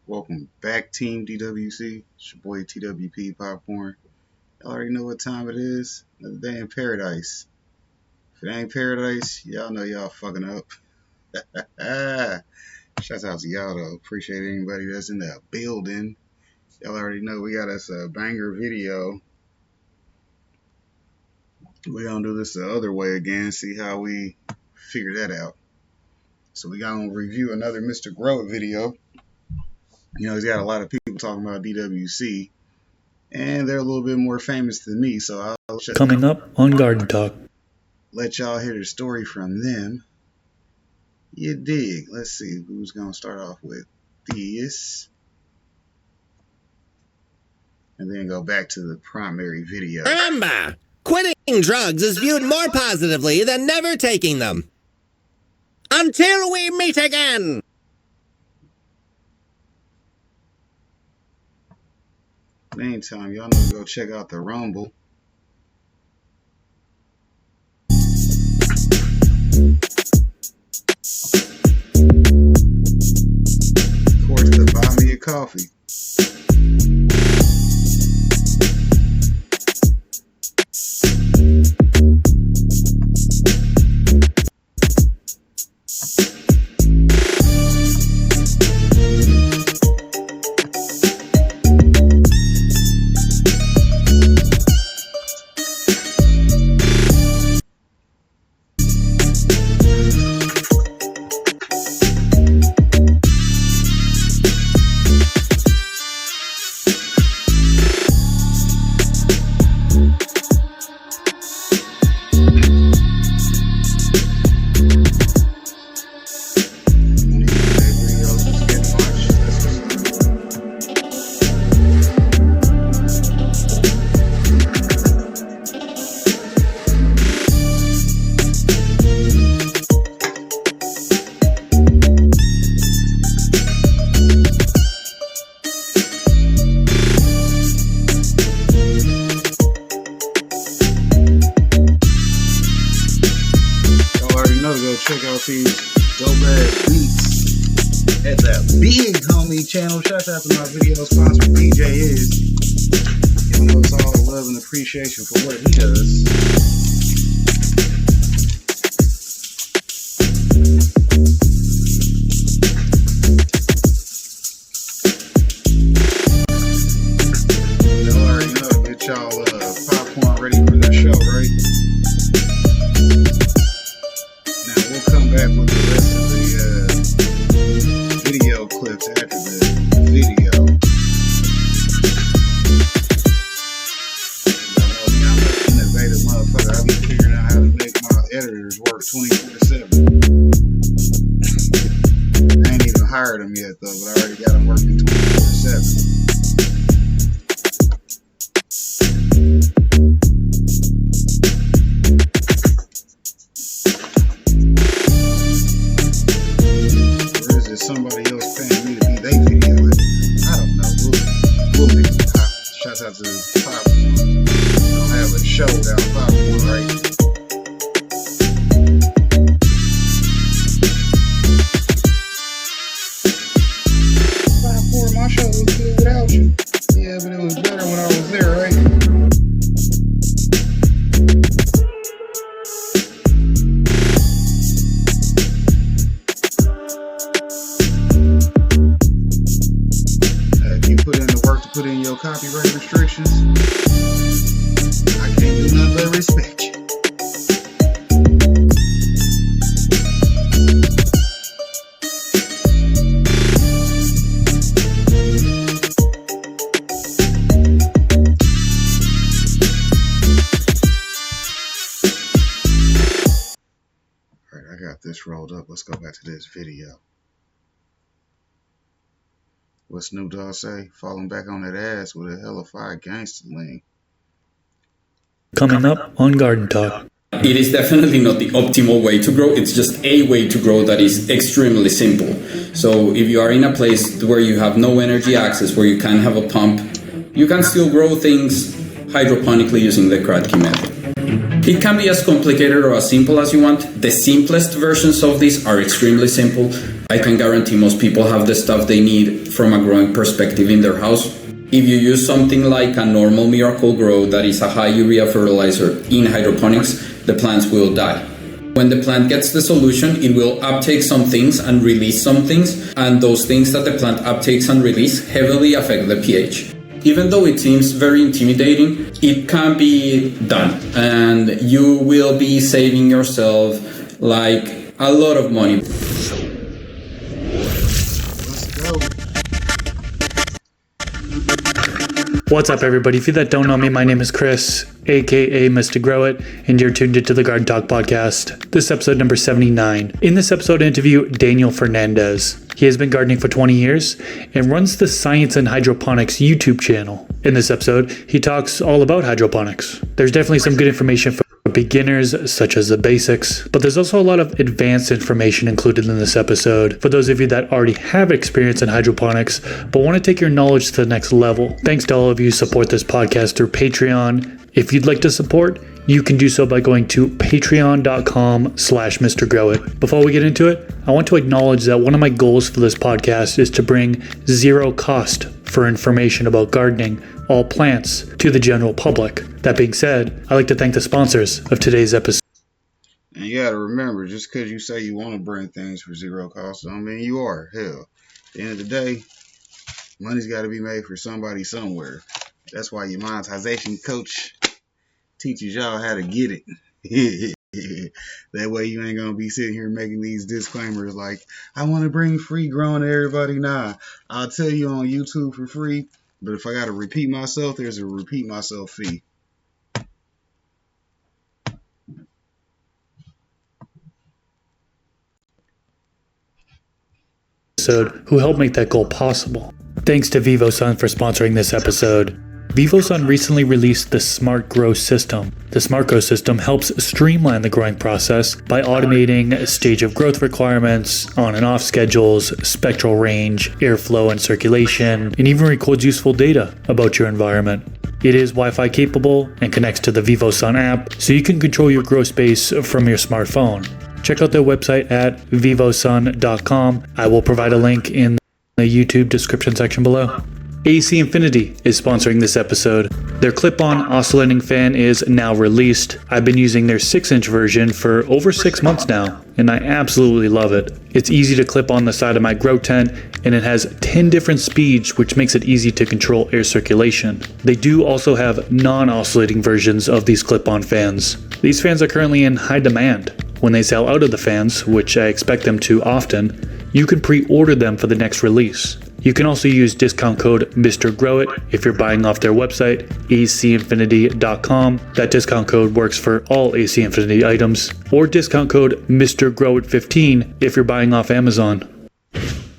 Welcome back, Team DWC. It's your boy TWP Popcorn. Y'all already know what time it is. Another day in paradise. If it ain't paradise, y'all know y'all fucking up. Shouts out to y'all though. Appreciate anybody that's in the building. Y'all already know we got us a banger video. We're gonna do this the other way again, see how we figure that out. So we gonna review another Mr. Grow video. You know, he's got a lot of people talking about DWC, and they're a little bit more famous than me, so I'll Coming up on Garden Talk. Let y'all hear the story from them. You dig. Let's see who's going to start off with this. And then go back to the primary video. Remember, quitting drugs is viewed more positively than never taking them. Until we meet again! Meantime, y'all know to go check out the Rumble. Of course, the Buy Me a Coffee. Check out these dope ass beats at that big homie channel. Shout out to my video sponsor DJ Is. Y'all know it's all love and appreciation for what he does. Y'all already know to get y'all popcorn ready for the show, right? Come back with the rest of the video clips after the video. I'm an innovative motherfucker. I be figuring out how to make my editors work 24/7. I ain't even hired them yet though, but I already got them working 24/7. Somebody else paying me to be their video. I don't know. We'll make it pop. Shouts out to Popcorn. Don't have a show without Popcorn, right? Popcorn, my show was good without you. Yeah, but it was better when I was there, right? Put in your copyright restrictions, I can't do nothing but respect you. Alright, I got this rolled up. Let's go back to this video. What Snoop Dogg say? Falling back on that ass with a hella fire gangster lean. Coming up on Garden Talk. It is definitely not the optimal way to grow. It's just a way to grow that is extremely simple. So if you are in a place where you have no energy access, where you can't have a pump, you can still grow things hydroponically using the Kratky method. It can be as complicated or as simple as you want. The simplest versions of these are extremely simple. I can guarantee most people have the stuff they need from a growing perspective in their house. If you use something like a normal Miracle Grow that is a high urea fertilizer in hydroponics, the plants will die. When the plant gets the solution, it will uptake some things and release some things, and those things that the plant uptakes and release heavily affect the pH. Even though it seems very intimidating, it can be done, and you will be saving yourself like a lot of money. What's up, everybody? If you that don't know me, my name is Chris, aka Mr. Grow It, and you're tuned into the Garden Talk podcast. This is episode number 79. In this episode, I interview Daniel Fernandez. He has been gardening for 20 years and runs the Science and Hydroponics YouTube channel. In this episode, he talks all about hydroponics. There's definitely some good information for beginners, such as the basics, but there's also a lot of advanced information included in this episode for those of you that already have experience in hydroponics but want to take your knowledge to the next level. Thanks to all of you who support this podcast through Patreon. If you'd like to support, you can do so by going to patreon.com/Mr. Grow It. Before we get into it, I want to acknowledge that one of my goals for this podcast is to bring zero cost for information about gardening, all plants, to the general public. That being said, I'd like to thank the sponsors of today's episode. And you gotta remember, just because you say you want to bring things for zero cost, don't mean you are. Hell, at the end of the day, money's got to be made for somebody somewhere. That's why your monetization coach teaches y'all how to get it. That way you ain't gonna be sitting here making these disclaimers like, I want to bring free growing to everybody. Nah, I'll tell you on YouTube for free, but if I gotta repeat myself, there's a repeat myself fee. Who helped make that goal possible. Thanks to VivoSun for sponsoring this episode. VivoSun recently released the Smart Grow system. The Smart Grow system helps streamline the growing process by automating stage of growth requirements, on and off schedules, spectral range, airflow and circulation, and even records useful data about your environment. It is Wi-Fi capable and connects to the VivoSun app, so you can control your grow space from your smartphone. Check out their website at vivosun.com. I will provide a link in the YouTube description section below. AC Infinity is sponsoring this episode. Their clip-on oscillating fan is now released. I've been using their 6-inch version for over 6 months now, and I absolutely love it. It's easy to clip on the side of my grow tent, and it has 10 different speeds, which makes it easy to control air circulation. They do also have non-oscillating versions of these clip-on fans. These fans are currently in high demand. When they sell out of the fans, which I expect them to often, you can pre-order them for the next release. You can also use discount code MrGrowIt if you're buying off their website, acinfinity.com. That discount code works for all AC Infinity items. Or discount code MrGrowIt15 if you're buying off Amazon.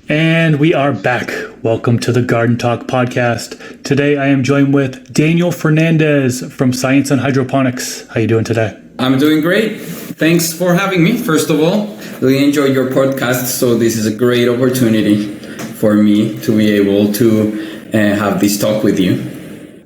And we are back. Welcome to the Garden Talk podcast. Today I am joined with Daniel Fernandez from Science and Hydroponics. How you doing today? I'm doing great. Thanks for having me, first of all. Really enjoyed your podcast, so this is a great opportunity for me to be able to have this talk with you.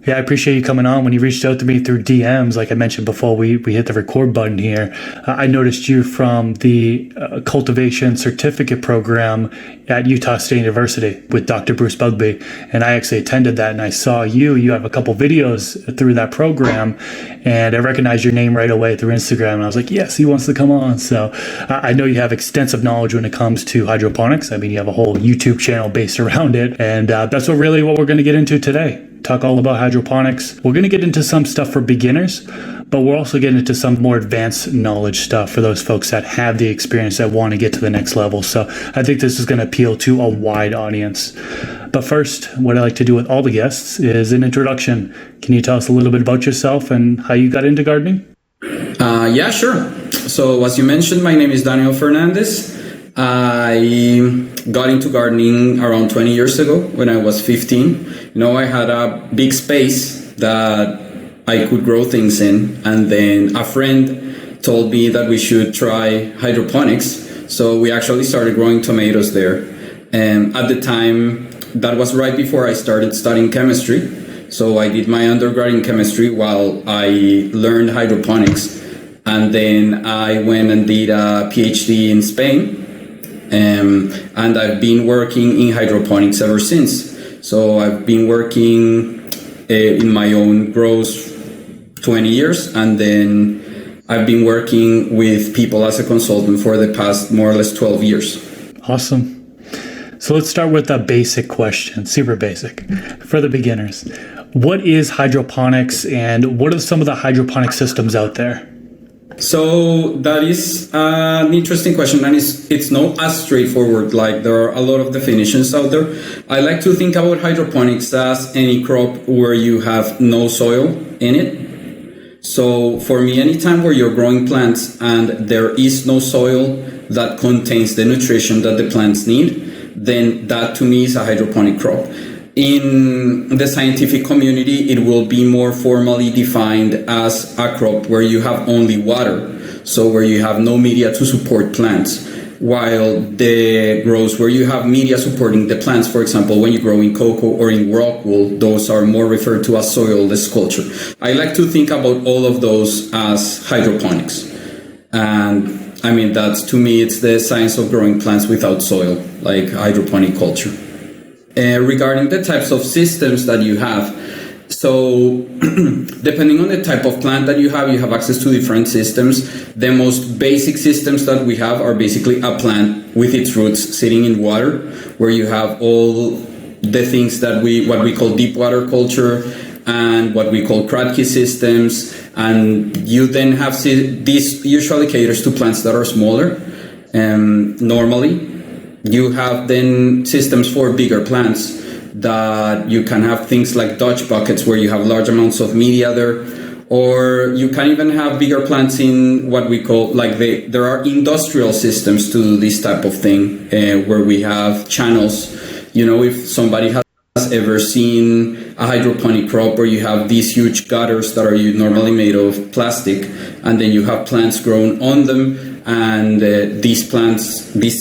Yeah, I appreciate you coming on. When you reached out to me through DMs, like I mentioned before we hit the record button here, I noticed you from the cultivation certificate program at Utah State University with Dr. Bruce Bugby. And I actually attended that, and I saw you have a couple videos through that program, and I recognized your name right away through Instagram. And I was like, yes, he wants to come on. So I know you have extensive knowledge when it comes to hydroponics. I mean, you have a whole YouTube channel based around it. And that's what we're going to get into today. Talk all about hydroponics. We're going to get into some stuff for beginners, but we're also getting into some more advanced knowledge stuff for those folks that have the experience that want to get to the next level. So I think this is going to appeal to a wide audience. But first, what I like to do with all the guests is an introduction. Can you tell us a little bit about yourself and how you got into gardening? Yeah, sure. So as you mentioned, my name is Daniel Fernandez. I got into gardening around 20 years ago when I was 15. I had a big space that I could grow things in, and then a friend told me that we should try hydroponics. So we actually started growing tomatoes there. And at the time, that was right before I started studying chemistry. So I did my undergrad in chemistry while I learned hydroponics. And then I went and did a PhD in Spain. And I've been working in hydroponics ever since. So I've been working in my own grows 20 years, and then I've been working with people as a consultant for the past more or less 12 years. Awesome. So let's start with a basic question, super basic, for the beginners. What is hydroponics, and what are some of the hydroponic systems out there? So that is an interesting question, and it's not as straightforward. Like, there are a lot of definitions out there. I like to think about hydroponics as any crop where you have no soil in it. So for me, anytime where you're growing plants and there is no soil that contains the nutrition that the plants need, then that to me is a hydroponic crop. In the scientific community, it will be more formally defined as a crop where you have only water, so where you have no media to support plants, while the grows where you have media supporting the plants, for example, when you grow in cocoa or in rock wool, those are more referred to as soilless culture. I like to think about all of those as hydroponics. And I mean, that's, to me, it's the science of growing plants without soil, like hydroponic culture. Regarding the types of systems that you have, so depending on the type of plant that you have access to different systems. The most basic systems that we have are basically a plant with its roots sitting in water, where you have all the things that what we call deep water culture and what we call Kratky systems. And you then have this usually caters to plants that are smaller. Normally, you have then systems for bigger plants that you can have things like Dutch buckets where you have large amounts of media there, or you can even have bigger plants in what we call, like, there are industrial systems to do this type of thing, where we have channels. You know, if somebody has ever seen a hydroponic crop where you have these huge gutters that are normally made of plastic, and then you have plants grown on them, and these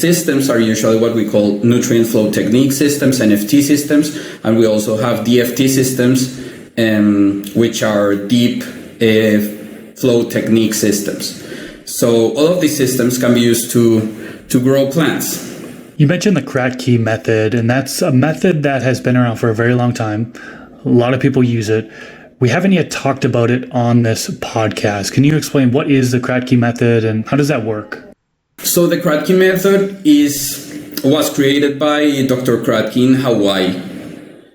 systems are usually what we call nutrient flow technique systems, NFT systems, and we also have DFT systems, which are deep flow technique systems. So all of these systems can be used to grow plants. You mentioned the Kratky method, and that's a method that has been around for a very long time. A lot of people use it. We haven't yet talked about it on this podcast. Can you explain what is the Kratky method and how does that work? So the Kratky method was created by Dr. Kratky in Hawaii.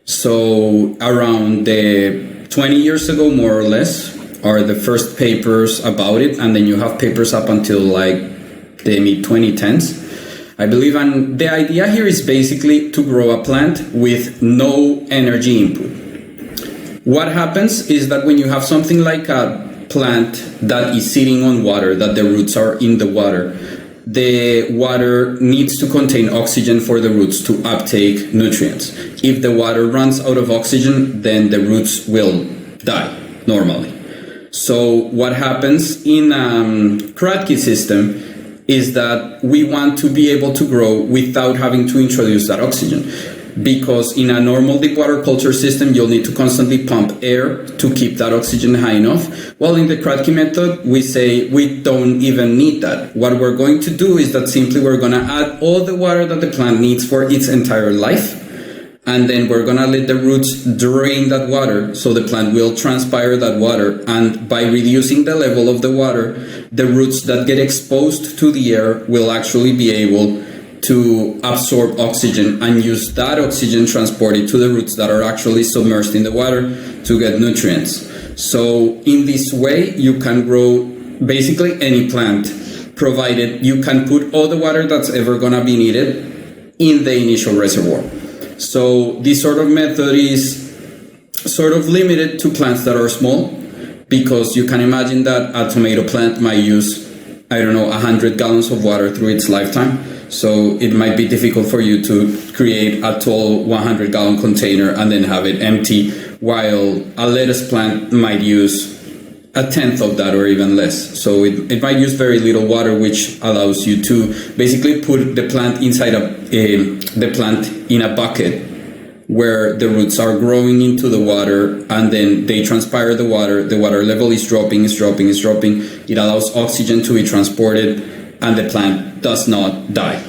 So around 20 years ago, more or less, are the first papers about it. And then you have papers up until like the mid-2010s. I believe, and the idea here is basically to grow a plant with no energy input. What happens is that when you have something like a plant that is sitting on water, that the roots are in the water needs to contain oxygen for the roots to uptake nutrients. If the water runs out of oxygen, then the roots will die normally. So what happens in a Kratky system is that we want to be able to grow without having to introduce that oxygen. Because in a normal deep water culture system, you'll need to constantly pump air to keep that oxygen high enough. Well, in the Kratky method, we say we don't even need that. What we're going to do is that simply we're going to add all the water that the plant needs for its entire life. And then we're going to let the roots drain that water, so the plant will transpire that water. And by reducing the level of the water, the roots that get exposed to the air will actually be able to absorb oxygen and use that oxygen transported to the roots that are actually submerged in the water to get nutrients. So in this way, you can grow basically any plant, provided you can put all the water that's ever going to be needed in the initial reservoir. So this sort of method is sort of limited to plants that are small, because you can imagine that a tomato plant might use, 100 gallons of water through its lifetime. So it might be difficult for you to create a tall 100-gallon container and then have it empty, while a lettuce plant might use a tenth of that or even less. So it might use very little water, which allows you to basically put the plant inside the plant in a bucket where the roots are growing into the water, and then they transpire the water level is dropping. It allows oxygen to be transported, and the plant does not die.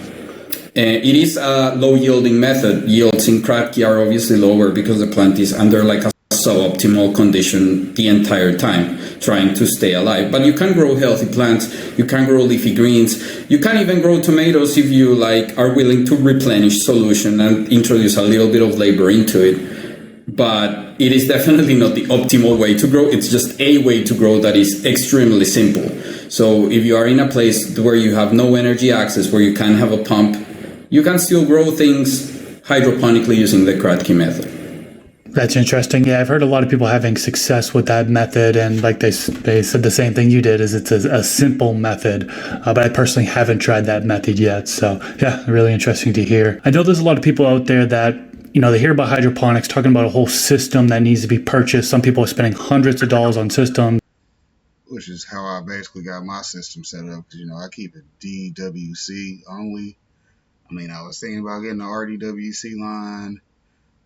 It is a low-yielding method. Yields in Kratky are obviously lower because the plant is under like a suboptimal condition the entire time, trying to stay alive. But you can grow healthy plants, you can grow leafy greens, you can even grow tomatoes if you like are willing to replenish solution and introduce a little bit of labor into it. But it is definitely not the optimal way to grow. It's just a way to grow that is extremely simple. So if you are in a place where you have no energy access, where you can't have a pump, you can still grow things hydroponically using the Kratky method. That's interesting. Yeah, I've heard a lot of people having success with that method, and like they said the same thing you did, is it's a simple method, but I personally haven't tried that method yet. So yeah, really interesting to hear. I know there's a lot of people out there that, you know, they hear about hydroponics, talking about a whole system that needs to be purchased. Some people are spending hundreds of dollars on systems. Which is how I basically got my system set up, because, you know, I keep it DWC only. I mean, I was thinking about getting the RDWC line.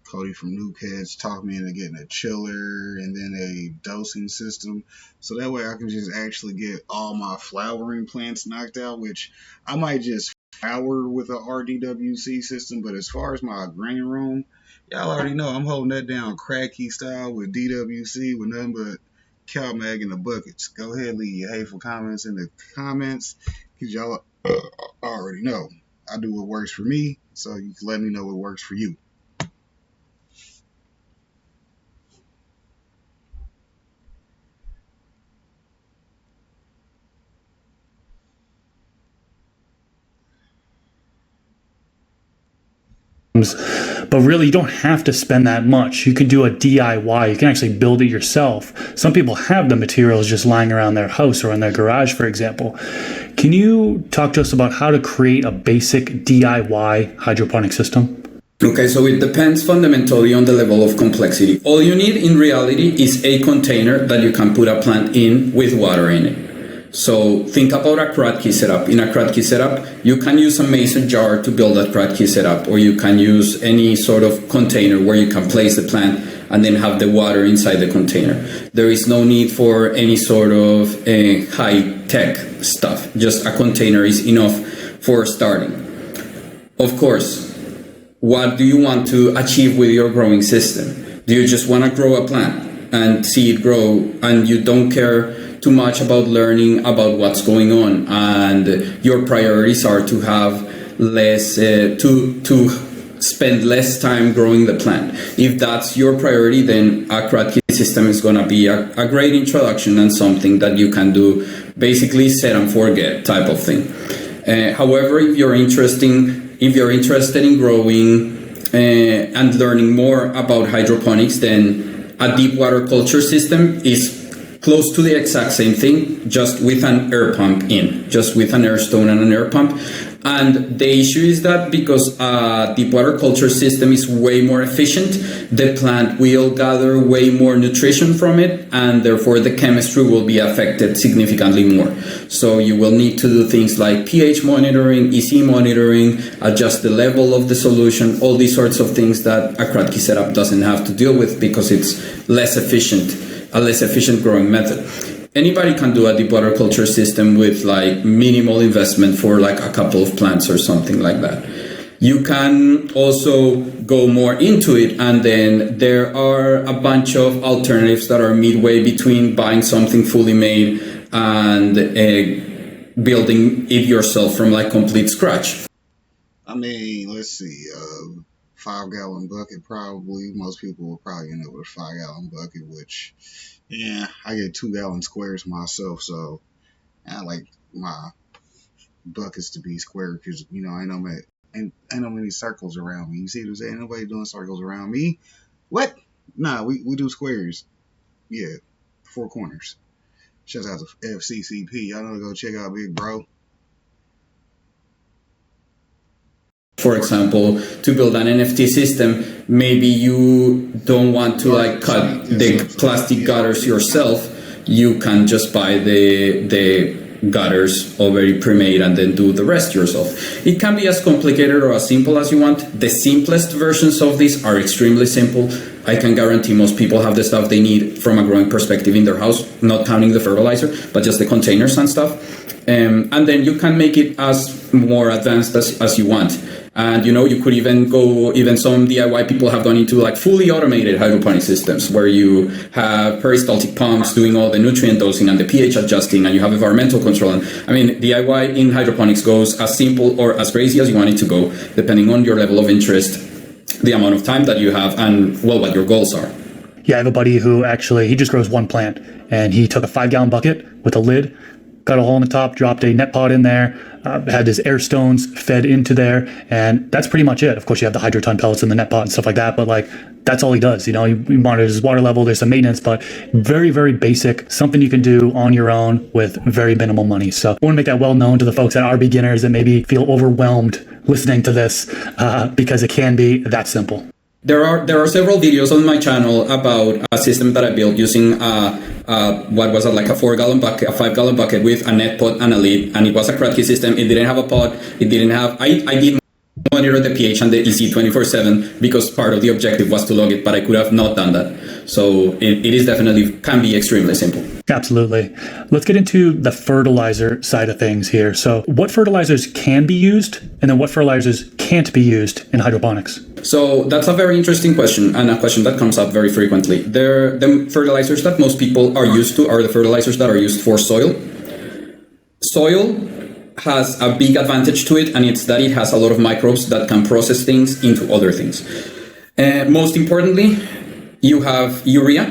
Cody from Nukeheads talked me into getting a chiller and then a dosing system, so that way I can just actually get all my flowering plants knocked out, which I might just flower with a RDWC system. But as far as my green room, y'all already know I'm holding that down Kratky style with DWC with nothing but CalMag in the buckets. Go ahead, leave your hateful comments in the comments, because y'all already know I do what works for me, so you can let me know what works for you. But really, you don't have to spend that much. You can do a DIY. You can actually build it yourself. Some people have the materials just lying around their house or in their garage, for example. Can you talk to us about how to create a basic DIY hydroponic system? Okay, so it depends fundamentally on the level of complexity. All you need in reality is a container that you can put a plant in with water in it. So think about a Kratky setup. In a Kratky setup, you can use a mason jar to build that Kratky setup, or you can use any sort of container where you can place the plant and then have the water inside the container. There is no need for any sort of high-tech stuff. Just a container is enough for starting. Of course, what do you want to achieve with your growing system? Do you just want to grow a plant and see it grow, and you don't care too much about learning about what's going on, and your priorities are to have less, to spend less time growing the plant? If that's your priority, then a Kratky system is going to be a great introduction and something that you can do, basically set and forget type of thing. However, if you're interested in growing and learning more about hydroponics, then a deep water culture system is close to the exact same thing, just with an air pump just with an air stone and an air pump. And the issue is that because a deep water culture system is way more efficient, the plant will gather way more nutrition from it, and therefore the chemistry will be affected significantly more. So you will need to do things like pH monitoring, EC monitoring, adjust the level of the solution, all these sorts of things that a Kratky setup doesn't have to deal with because it's a less efficient growing method. Anybody can do a deep water culture system with like minimal investment for like a couple of plants or something like that. You can also go more into it, and then there are a bunch of alternatives that are midway between buying something fully made and building it yourself from like complete scratch. I mean, let's see, 5-gallon bucket probably. Most people will probably end up with a 5-gallon bucket, which, yeah, I get 2-gallon squares myself, so I like my buckets to be square because, you know, ain't no many circles around me. You see what I'm saying? Nobody doing circles around me. What? Nah, we do squares. Yeah, 4 corners. Shout out to FCCP. Y'all know to go check out Big Bro. For example, to build an NFT system, maybe you don't want to like cut the plastic gutters yourself. You can just buy the gutters already pre-made and then do the rest yourself. It can be as complicated or as simple as you want. The simplest versions of these are extremely simple. I can guarantee most people have the stuff they need from a growing perspective in their house, not counting the fertilizer, but just the containers and stuff. And then you can make it as more advanced as you want. And you could even some DIY people have gone into like fully automated hydroponic systems where you have peristaltic pumps doing all the nutrient dosing and the pH adjusting, and you have environmental control. And I mean, DIY in hydroponics goes as simple or as crazy as you want it to go, depending on your level of interest, the amount of time that you have, and what your goals are. Yeah, I have a buddy who actually, he just grows one plant, and he took a 5-gallon bucket with a lid, got a hole in the top, dropped a net pot in there, had his air stones fed into there, and that's pretty much it. Of course, you have the hydroton pellets in the net pot and stuff like that, but like, that's all he does. He monitors his water level, there's some maintenance, but very, very basic, something you can do on your own with very minimal money. So I want to make that well known to the folks that are beginners that maybe feel overwhelmed listening to this, because it can be that simple. There are several videos on my channel about a system that I built using what was like a 4-gallon bucket, a 5-gallon bucket with a net pot and a lid, and it was a Kratky system. It didn't have a pot. It didn't have. I did monitor the pH and the EC 24/7 because part of the objective was to log it, but I could have not done that. So it is definitely can be extremely simple. Absolutely. Let's get into the fertilizer side of things here. So what fertilizers can be used, and then what fertilizers can't be used in hydroponics? So that's a very interesting question, and a question that comes up very frequently. The fertilizers that most people are used to are the fertilizers that are used for soil. Soil has a big advantage to it, and it's that it has a lot of microbes that can process things into other things. Most importantly, you have urea.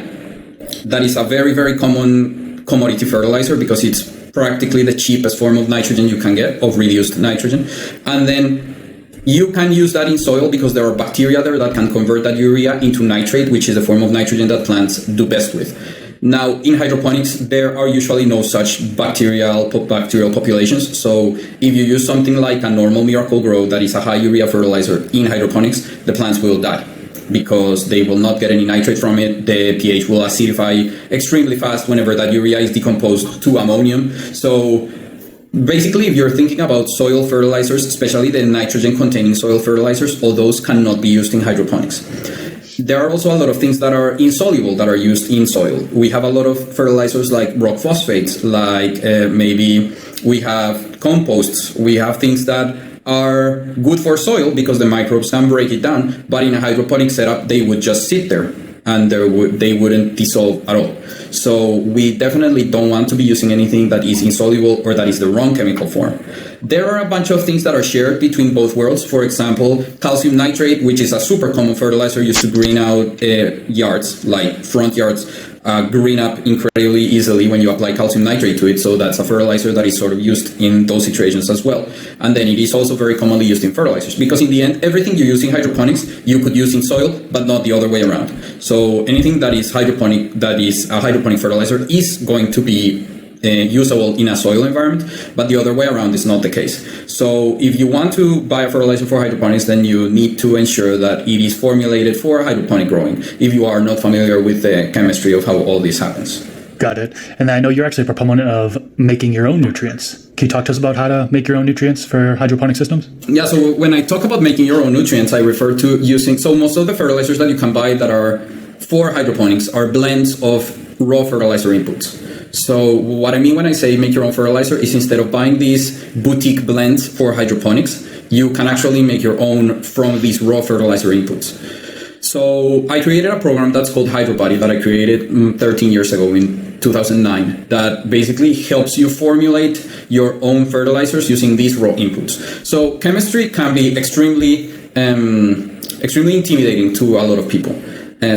That is a very, very common commodity fertilizer because it's practically the cheapest form of nitrogen you can get, of reduced nitrogen. And then you can use that in soil because there are bacteria there that can convert that urea into nitrate, which is a form of nitrogen that plants do best with. Now, in hydroponics, there are usually no such bacterial populations. So if you use something like a normal Miracle Grow that is a high urea fertilizer in hydroponics, the plants will die because they will not get any nitrate from it. The pH will acidify extremely fast whenever that urea is decomposed to ammonium. So basically, if you're thinking about soil fertilizers, especially the nitrogen-containing soil fertilizers, all those cannot be used in hydroponics. There are also a lot of things that are insoluble that are used in soil. We have a lot of fertilizers like rock phosphates, like maybe we have composts. We have things that are good for soil because the microbes can break it down, but in a hydroponic setup, they would just sit there and they wouldn't dissolve at all. So we definitely don't want to be using anything that is insoluble or that is the wrong chemical form. There are a bunch of things that are shared between both worlds. For example, calcium nitrate, which is a super common fertilizer used to green out yards, like front yards, green up incredibly easily when you apply calcium nitrate to it. So that's a fertilizer that is sort of used in those situations as well. And then it is also very commonly used in fertilizers because in the end, everything you use in hydroponics, you could use in soil, but not the other way around. So anything that is hydroponic, that is a hydroponic fertilizer, is going to be usable in a soil environment, but the other way around is not the case. So if you want to buy a fertilizer for hydroponics, then you need to ensure that it is formulated for hydroponic growing if you are not familiar with the chemistry of how all this happens. Got it. And I know you're actually a proponent of making your own nutrients. Can you talk to us about how to make your own nutrients for hydroponic systems? Yeah, so when I talk about making your own nutrients, I refer to using, so most of the fertilizers that you can buy that are for hydroponics are blends of raw fertilizer inputs. So what I mean when I say make your own fertilizer is instead of buying these boutique blends for hydroponics, you can actually make your own from these raw fertilizer inputs. So I created a program that's called HydroBody that I created 13 years ago in 2009 that basically helps you formulate your own fertilizers using these raw inputs. So chemistry can be extremely intimidating to a lot of people.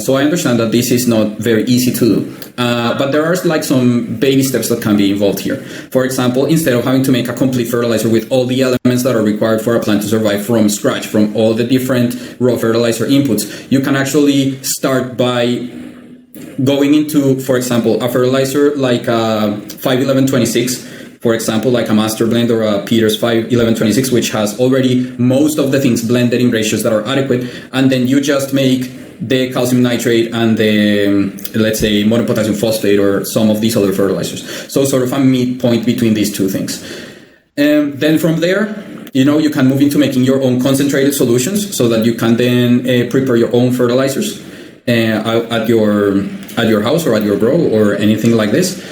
So I understand that this is not very easy to do, but there are like some baby steps that can be involved here. For example, instead of having to make a complete fertilizer with all the elements that are required for a plant to survive from scratch, from all the different raw fertilizer inputs, you can actually start by going into, for example, a fertilizer like 51126, for example, like a master blend or a Peters 51126, which has already most of the things blended in ratios that are adequate, and then you just make the calcium nitrate and the, let's say, monopotassium phosphate or some of these other fertilizers. So sort of a midpoint between these two things. Then from there, you can move into making your own concentrated solutions so that you can then prepare your own fertilizers at your house or at your grow or anything like this.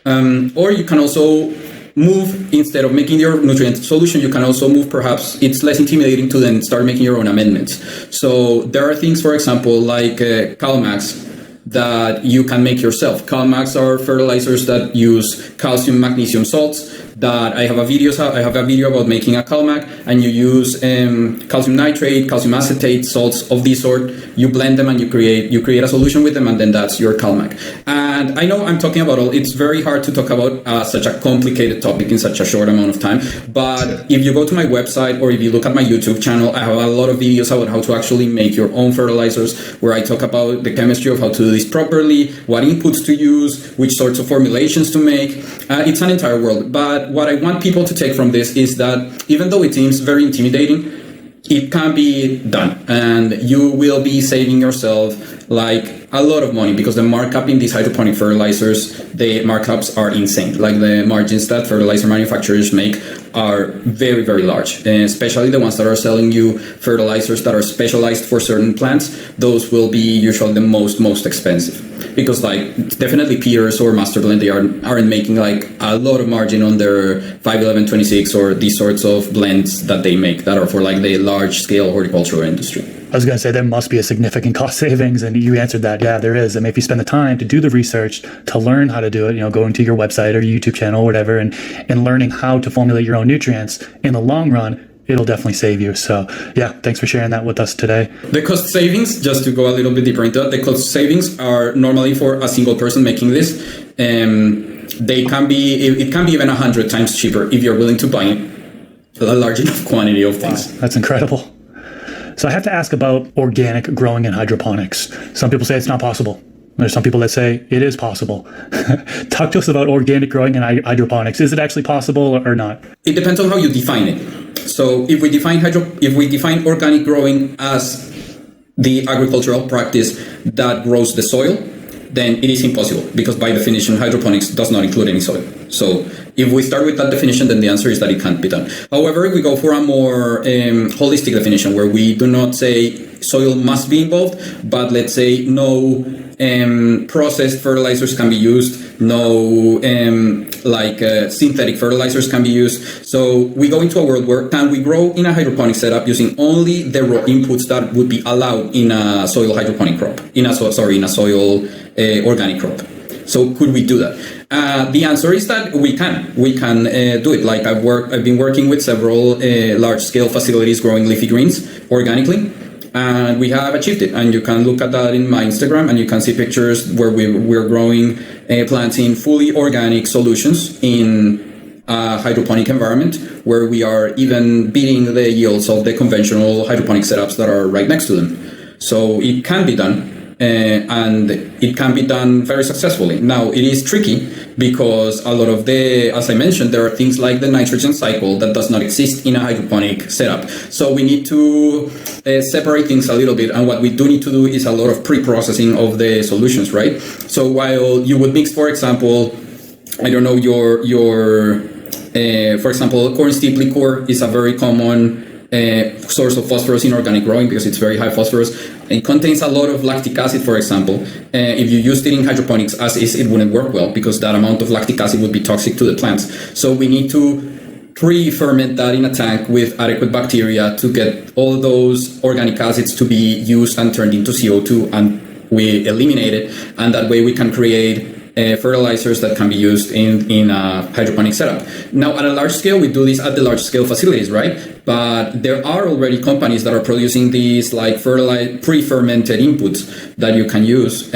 Or you can also move, instead of making your nutrient solution, you can also move, perhaps it's less intimidating to then start making your own amendments. So there are things, for example, like CalMax that you can make yourself. CalMax are fertilizers that use calcium magnesium salts. That I have a video about making a CalMag, and you use calcium nitrate, calcium acetate, salts of this sort. You blend them and you create a solution with them, and then that's your CalMag. And I know I'm talking about it's very hard to talk about such a complicated topic in such a short amount of time. But if you go to my website or if you look at my YouTube channel, I have a lot of videos about how to actually make your own fertilizers, where I talk about the chemistry of how to do this properly, what inputs to use, which sorts of formulations to make. It's an entire world. But what I want people to take from this is that even though it seems very intimidating, it can be done, and you will be saving yourself like a lot of money, because the markup in these hydroponic fertilizers, the markups are insane. Like the margins that fertilizer manufacturers make are very, very large, and especially the ones that are selling you fertilizers that are specialized for certain plants. Those will be usually the most expensive, because like definitely Peters or Master Blend, they aren't making like a lot of margin on their 51126 or these sorts of blends that they make that are for like the large scale horticultural industry. I was going to say there must be a significant cost savings, and you answered that. Yeah, there is. I mean, if you spend the time to do the research, to learn how to do it, going to your website or YouTube channel or whatever, and learning how to formulate your own nutrients, in the long run, it'll definitely save you. So yeah, thanks for sharing that with us today. The cost savings, just to go a little bit deeper into that, the cost savings are normally for a single person making this. It can be even 100 times cheaper if you're willing to buy a large enough quantity of things. Wow, that's incredible. So I have to ask about organic growing in hydroponics. Some people say it's not possible. There's some people that say it is possible. Talk to us about organic growing in hydroponics. Is it actually possible or not? It depends on how you define it. So if we define organic growing as the agricultural practice that grows the soil, then it is impossible, because by definition, hydroponics does not include any soil. So if we start with that definition, then the answer is that it can't be done. However, if we go for a more holistic definition, where we do not say soil must be involved, but let's say no processed fertilizers can be used, no synthetic fertilizers can be used. So we go into a world where can we grow in a hydroponic setup using only the raw inputs that would be allowed in a soil hydroponic crop, in a soil organic crop. So could we do that? The answer is that we can do it. Like I've been working with several large scale facilities growing leafy greens organically, and we have achieved it. And you can look at that in my Instagram, and you can see pictures where we're growing plants in fully organic solutions in a hydroponic environment, where we are even beating the yields of the conventional hydroponic setups that are right next to them. So it can be done. And it can be done very successfully. Now, it is tricky because a lot of as I mentioned, there are things like the nitrogen cycle that does not exist in a hydroponic setup. So we need to separate things a little bit. And what we do need to do is a lot of pre-processing of the solutions, right? So while you would mix, for example, I don't know, for example, corn steep liquor is a very common source of phosphorus in organic growing because it's very high phosphorus. It contains a lot of lactic acid, for example. If you used it in hydroponics as is, it wouldn't work well because that amount of lactic acid would be toxic to the plants. So we need to pre-ferment that in a tank with adequate bacteria to get all those organic acids to be used and turned into CO2, and we eliminate it. And that way we can create fertilizers that can be used in a hydroponic setup. Now, at a large scale, we do this at the large scale facilities, right? But there are already companies that are producing these like pre-fermented inputs that you can use.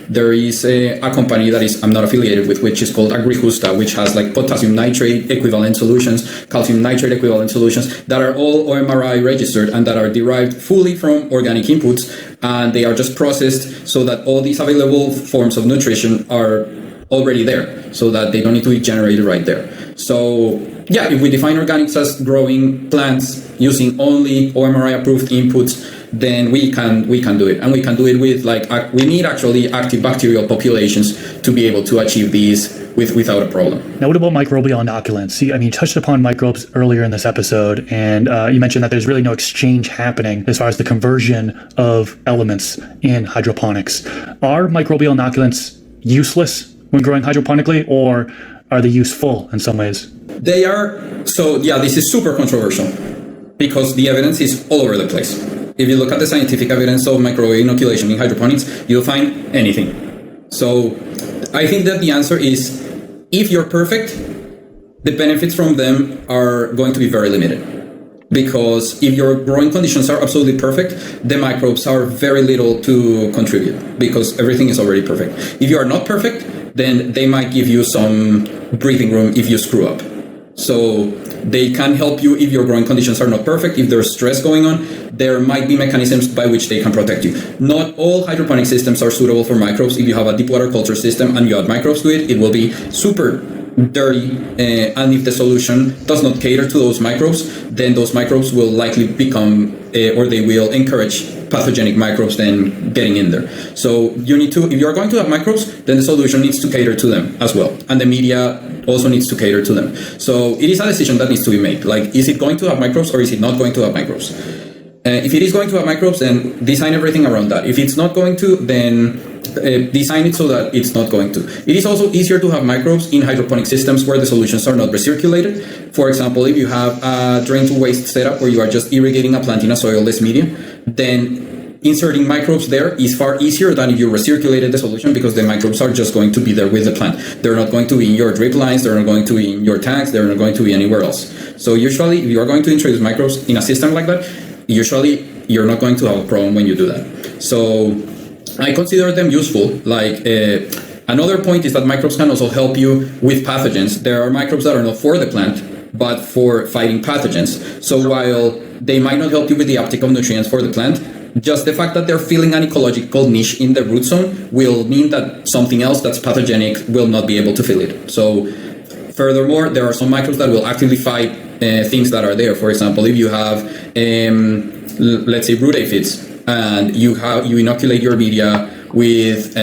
There is a company that I'm not affiliated with, which is called AgriJusta, which has like potassium nitrate equivalent solutions, calcium nitrate equivalent solutions that are all OMRI registered and that are derived fully from organic inputs. And they are just processed so that all these available forms of nutrition are already there, so that they don't need to be generated right there. So yeah, if we define organics as growing plants using only OMRI approved inputs, then we can do it. And we can do it with we need actually active bacterial populations to be able to achieve these without a problem. Now, what about microbial inoculants? See, I mean, you touched upon microbes earlier in this episode, and you mentioned that there's really no exchange happening as far as the conversion of elements in hydroponics. Are microbial inoculants useless when growing hydroponically, or are they useful in some ways? They are. So yeah, this is super controversial because the evidence is all over the place. If you look at the scientific evidence of microwave inoculation in hydroponics, you'll find anything. So I think that the answer is, if you're perfect, the benefits from them are going to be very limited. Because if your growing conditions are absolutely perfect, the microbes are very little to contribute because everything is already perfect. If you are not perfect, then they might give you some breathing room if you screw up. So they can help you if your growing conditions are not perfect. If there's stress going on, there might be mechanisms by which they can protect you. Not all hydroponic systems are suitable for microbes. If you have a deep water culture system and you add microbes to it, it will be super dirty, and if the solution does not cater to those microbes, then those microbes will likely become, or they will encourage pathogenic microbes then getting in there. So you need to, if you're going to have microbes, then the solution needs to cater to them as well. And the media also needs to cater to them. So it is a decision that needs to be made. Like, is it going to have microbes or is it not going to have microbes? If it is going to have microbes, then design everything around that. If it's not going to, then design it so that it's not going to. It is also easier to have microbes in hydroponic systems where the solutions are not recirculated. For example, if you have a drain to waste setup where you are just irrigating a plant in a soilless medium, then inserting microbes there is far easier than if you recirculated the solution, because the microbes are just going to be there with the plant. They're not going to be in your drip lines, they're not going to be in your tanks, they're not going to be anywhere else. So usually, if you are going to introduce microbes in a system like that, usually you're not going to have a problem when you do that. So I consider them useful. Like another point is that microbes can also help you with pathogens. There are microbes that are not for the plant, but for fighting pathogens. So while they might not help you with the uptake of nutrients for the plant, just the fact that they're filling an ecological niche in the root zone will mean that something else that's pathogenic will not be able to fill it. So furthermore, there are some microbes that will actively fight things that are there. For example, if you have, let's say, root aphids, and you inoculate your media with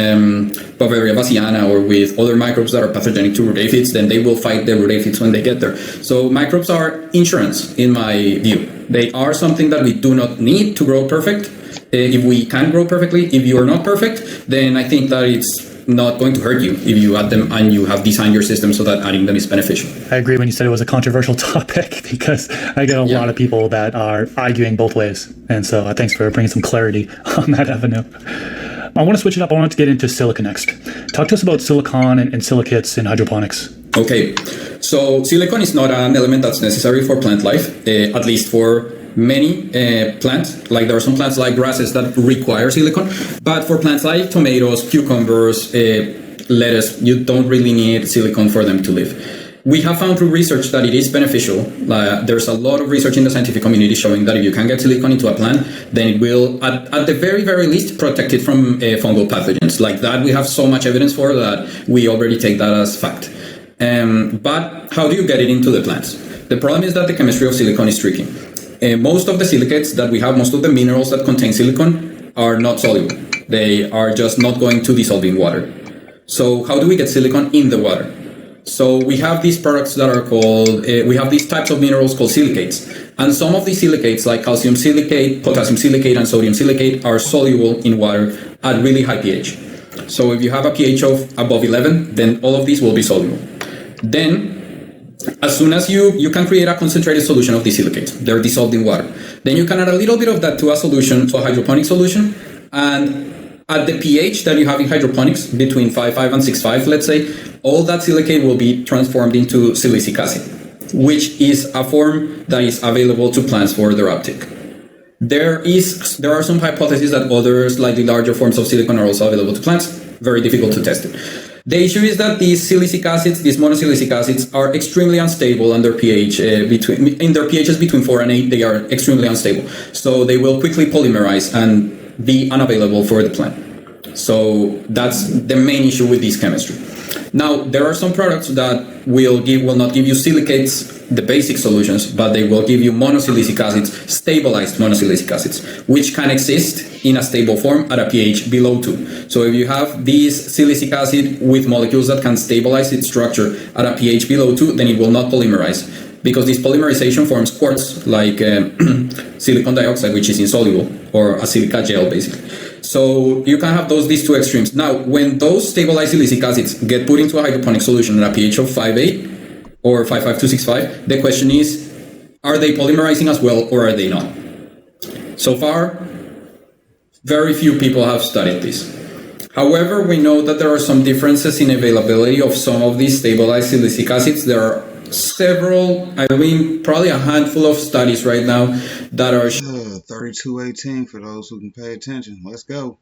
Bavaria bassiana or with other microbes that are pathogenic to root aphids, then they will fight the root aphids when they get there. So microbes are insurance, in my view. They are something that we do not need to grow perfect. If we can grow perfectly, if you are not perfect, then I think that it's not going to hurt you if you add them and you have designed your system so that adding them is beneficial. I agree when you said it was a controversial topic, because I get a lot of people that are arguing both ways. And so thanks for bringing some clarity on that avenue. I want to switch it up. I want to get into silica next. Talk to us about silicon and silicates in hydroponics. Okay, so silicon is not an element that's necessary for plant life, at least for many plants. Like there are some plants like grasses that require silicon, but for plants like tomatoes, cucumbers, lettuce, you don't really need silicon for them to live. We have found through research that it is beneficial. There's a lot of research in the scientific community showing that if you can get silicon into a plant, then it will, at the very, very least, protect it from fungal pathogens. Like that, we have so much evidence for that we already take that as fact. But how do you get it into the plants? The problem is that the chemistry of silicon is tricky. Most of the silicates that we have, most of the minerals that contain silicon are not soluble. They are just not going to dissolve in water. So how do we get silicon in the water? So we have these products that are called, we have these types of minerals called silicates. And some of these silicates, like calcium silicate, potassium silicate, and sodium silicate, are soluble in water at really high pH. So if you have a pH of above 11, then all of these will be soluble. Then, as soon as you can create a concentrated solution of these silicates, they're dissolved in water. Then you can add a little bit of that to a solution, to a hydroponic solution, and at the pH that you have in hydroponics, between 5.5 and 6.5, let's say, all that silicate will be transformed into silicic acid, which is a form that is available to plants for their uptake. There are some hypotheses that other slightly larger forms of silicon are also available to plants. Very difficult to test it. The issue is that these silicic acids, these monosilicic acids, are extremely unstable under pH. In their pHs between 4 and 8, they are extremely unstable. So they will quickly polymerize and be unavailable for the plant. So that's the main issue with this chemistry. Now, there are some products that will not give you silicates, the basic solutions, but they will give you monosilicic acids, stabilized monosilicic acids, which can exist in a stable form at a pH below 2. So if you have this silicic acid with molecules that can stabilize its structure at a pH below 2, then it will not polymerize, because this polymerization forms quartz, like silicon dioxide, which is insoluble, or a silica gel, basically. So you can have these two extremes. Now, when those stabilized silicic acids get put into a hydroponic solution at a pH of 5.8 or 5.5265, the question is, are they polymerizing as well or are they not? So far, very few people have studied this. However, we know that there are some differences in availability of some of these stabilized silicic acids. There are several, probably a handful of studies right now that are 3218 for those who can pay attention. Let's go.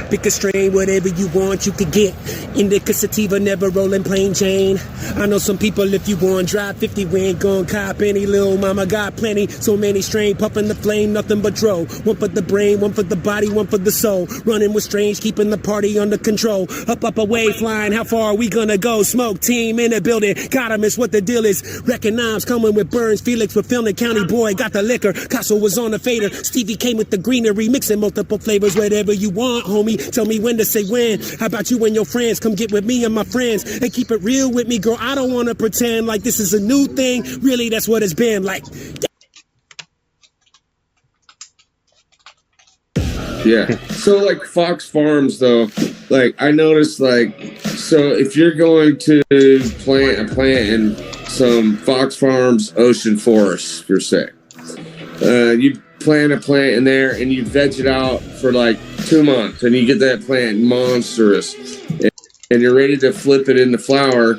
Pick a strain, whatever you want, you could get. Indica sativa, never rolling plain Jane. I know some people, if you want dry 50, we ain't gon' cop any. Little mama got plenty, so many strain, puffing the flame, nothing but dro. One for the brain, one for the body, one for the soul. Running with strange, keeping the party under control. Up, away, flying, how far are we gonna go? Smoke team in the building, gotta miss what the deal is. Recognize coming with Burns, Felix with Filming County boy, got the liquor. Castle was on the fader, Stevie came with the greenery, mixing multiple flavors, whatever you want, homie. Tell me when to say when. How about you and your friends? Come get with me and my friends and keep it real with me, girl. I don't want to pretend like this is a new thing. Really, that's what it's been like. Yeah. So like Fox Farms though, like I noticed like, so if you're going to plant a plant in some Fox Farms ocean forest, per se, you plant a plant in there and you veg it out for like 2 months and you get that plant monstrous and you're ready to flip it into flower.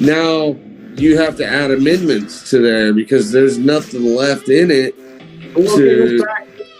Now you have to add amendments to there because there's nothing left in it. Okay,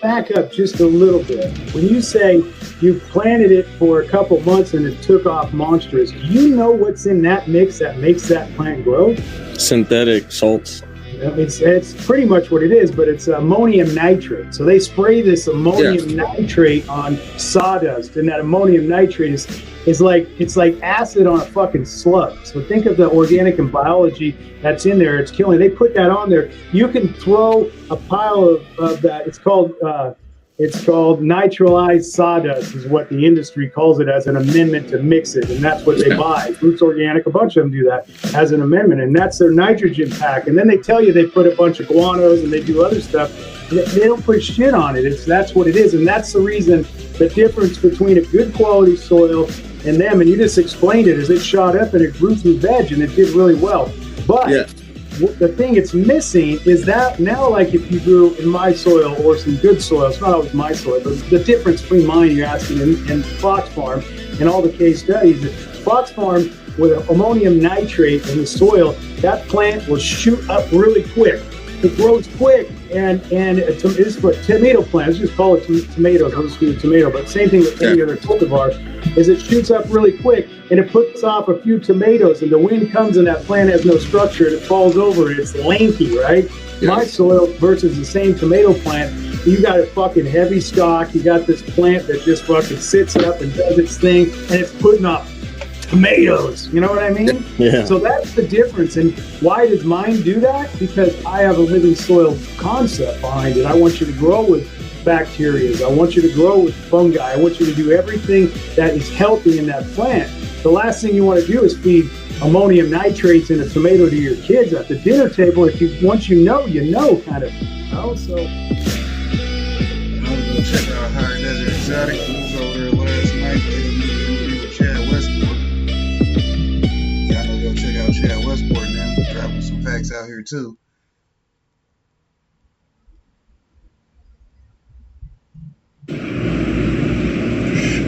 back up just a little bit. When you say you planted it for a couple months and it took off monstrous, do you know what's in that mix that makes that plant grow? Synthetic salts. It's pretty much what it is, but it's ammonium nitrate. So they spray this ammonium nitrate on sawdust, and that ammonium nitrate is like, it's like acid on a fucking slug. So think of the organic and biology that's in there. It's killing. They put that on there. You can throw a pile of that. It's called nitralized sawdust is what the industry calls it, as an amendment to mix it, and that's what they buy. Roots Organic, a bunch of them do that as an amendment, and that's their nitrogen pack. And then they tell you they put a bunch of guanos and they do other stuff. They don't put shit on it. That's what it is, and that's the reason the difference between a good quality soil and them. And you just explained it, is it shot up and it grew through veg and it did really well. But the thing it's missing is that now, like if you grew in my soil or some good soil, it's not always my soil, but the difference between mine, you're asking, and Fox Farm and all the case studies, Fox Farm with ammonium nitrate in the soil, that plant will shoot up really quick. It grows quick, and it's for tomato plants. Just call it tomatoes. I'll just do a tomato, but same thing with any other cultivar, is it shoots up really quick and it puts off a few tomatoes, and the wind comes and that plant has no structure and it falls over and it's lanky, right? Yeah. My soil versus the same tomato plant, you got a fucking heavy stalk. You got this plant that just fucking sits up and does its thing, and it's putting off tomatoes, you know what I mean? Yeah. So that's the difference. And why does mine do that? Because I have a living soil concept behind it. I want you to grow with bacteria. I want you to grow with fungi. I want you to do everything that is healthy in that plant. The last thing you want to do is feed ammonium nitrates in a tomato to your kids at the dinner table. If you once you know kind of. So I was gonna check out Higher Desert Exotic. I was over there last night. They with Chad Westport. Y'all know, go check out Chad Westport now. Dropping some facts out here too.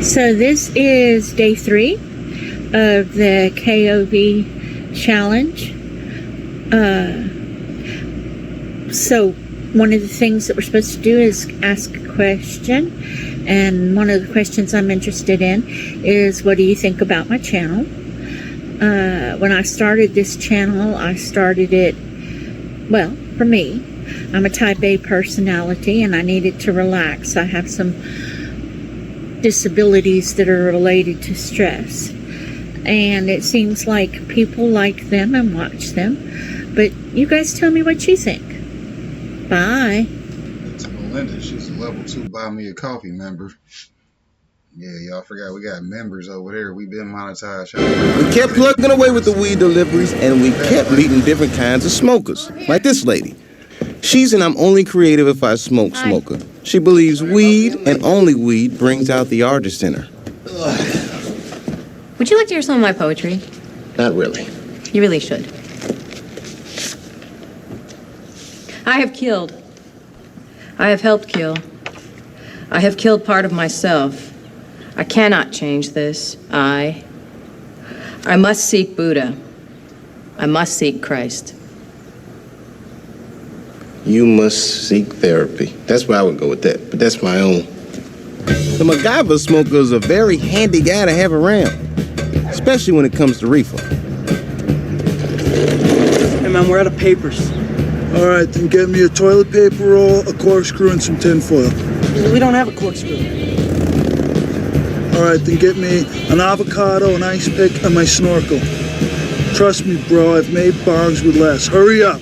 So this is day 3 of the KOV challenge. So one of the things that we're supposed to do is ask a question, and one of the questions I'm interested in is, what do you think about my channel? When I started this channel, I started it, well, for me, I'm a type A personality and I needed to relax. I have some disabilities that are related to stress, and it seems like people like them and watch them. But you guys tell me what you think. Bye. That's Melinda. She's a level 2 Buy Me a Coffee member. Yeah, y'all forgot we got members over there. We been monetized. We kept plugging away with the weed deliveries, and we kept meeting different kinds of smokers, like this lady. She's an I'm only creative if I smoke smoker. She believes weed and only weed brings out the artist in her. Would you like to hear some of my poetry? Not really. You really should. I have killed. I have helped kill. I have killed part of myself. I cannot change this. I must seek Buddha. I must seek Christ. You must seek therapy. That's where I would go with that, but that's my own. The MacGyver smoker is a very handy guy to have around, especially when it comes to reefer. Hey man, we're out of papers. All right, then get me a toilet paper roll, a corkscrew, and some tin foil. We don't have a corkscrew. All right, then get me an avocado, an ice pick, and my snorkel. Trust me, bro, I've made bongs with less. Hurry up.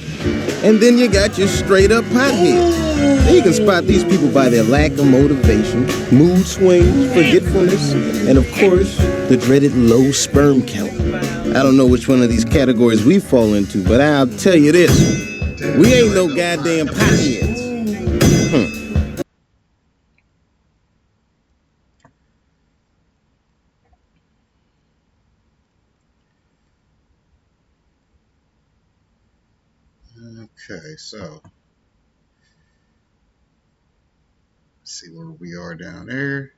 And then you got your straight-up pothead. Now you can spot these people by their lack of motivation, mood swings, forgetfulness, and of course, the dreaded low sperm count. I don't know which one of these categories we fall into, but I'll tell you this. We ain't no goddamn potheads. Okay, so see where we are down there.